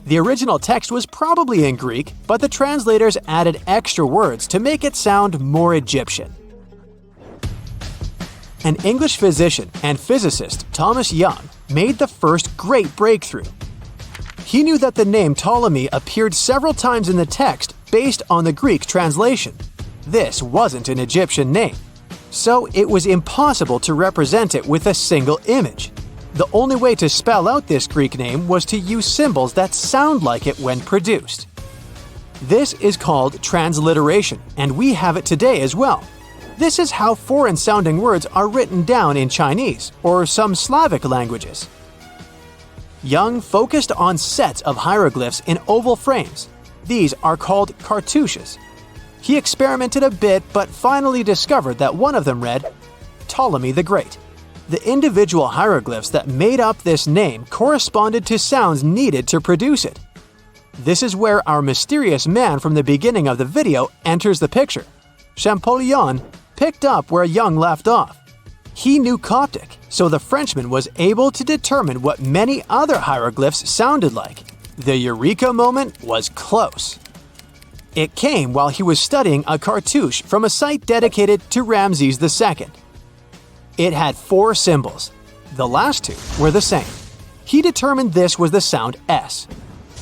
The original text was probably in Greek, but the translators added extra words to make it sound more Egyptian. An English physician and physicist, Thomas Young, made the first great breakthrough. He knew that the name Ptolemy appeared several times in the text based on the Greek translation. This wasn't an Egyptian name, so it was impossible to represent it with a single image. The only way to spell out this Greek name was to use symbols that sound like it when produced. This is called transliteration, and we have it today as well. This is how foreign-sounding words are written down in Chinese or some Slavic languages. Young focused on sets of hieroglyphs in oval frames. These are called cartouches. He experimented a bit but finally discovered that one of them read, Ptolemy the Great. The individual hieroglyphs that made up this name corresponded to sounds needed to produce it. This is where our mysterious man from the beginning of the video enters the picture. Champollion picked up where Young left off. He knew Coptic, so the Frenchman was able to determine what many other hieroglyphs sounded like. The eureka moment was close. It came while he was studying a cartouche from a site dedicated to Ramses II. It had 4 symbols. The last 2 were the same. He determined this was the sound S.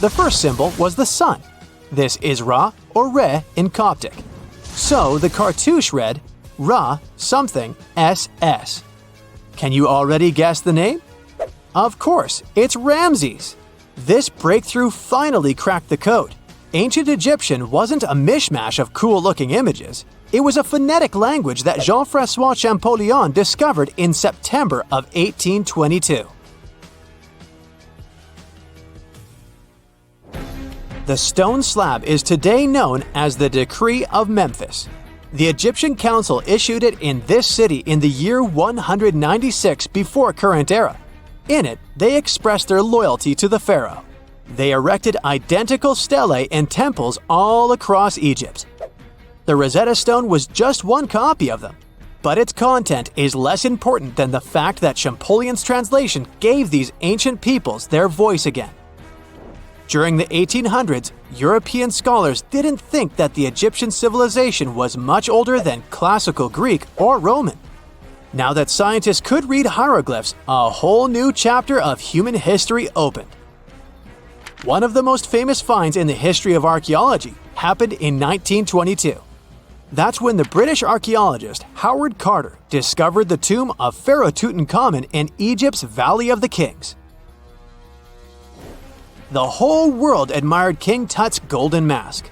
The first symbol was the sun. This is Ra or Re in Coptic. So the cartouche read Ra something SS. Can you already guess the name? Of course, it's Ramses. This breakthrough finally cracked the code. Ancient Egyptian wasn't a mishmash of cool-looking images. It was a phonetic language that Jean-François Champollion discovered in September of 1822. The stone slab is today known as the Decree of Memphis. The Egyptian Council issued it in this city in the year 196 before current era. In it, they expressed their loyalty to the pharaoh. They erected identical stelae in temples all across Egypt. The Rosetta Stone was just one copy of them, but its content is less important than the fact that Champollion's translation gave these ancient peoples their voice again. During the 1800s, European scholars didn't think that the Egyptian civilization was much older than classical Greek or Roman. Now that scientists could read hieroglyphs, a whole new chapter of human history opened. One of the most famous finds in the history of archaeology happened in 1922. That's when the British archaeologist Howard Carter discovered the tomb of Pharaoh Tutankhamun in Egypt's Valley of the Kings. The whole world admired King Tut's golden mask.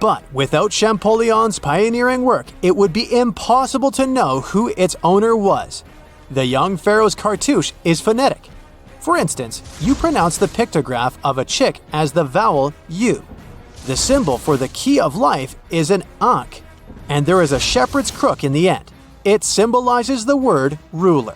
But without Champollion's pioneering work, it would be impossible to know who its owner was. The young pharaoh's cartouche is phonetic. For instance, you pronounce the pictograph of a chick as the vowel U. The symbol for the key of life is an ankh, and there is a shepherd's crook in the end. It symbolizes the word ruler.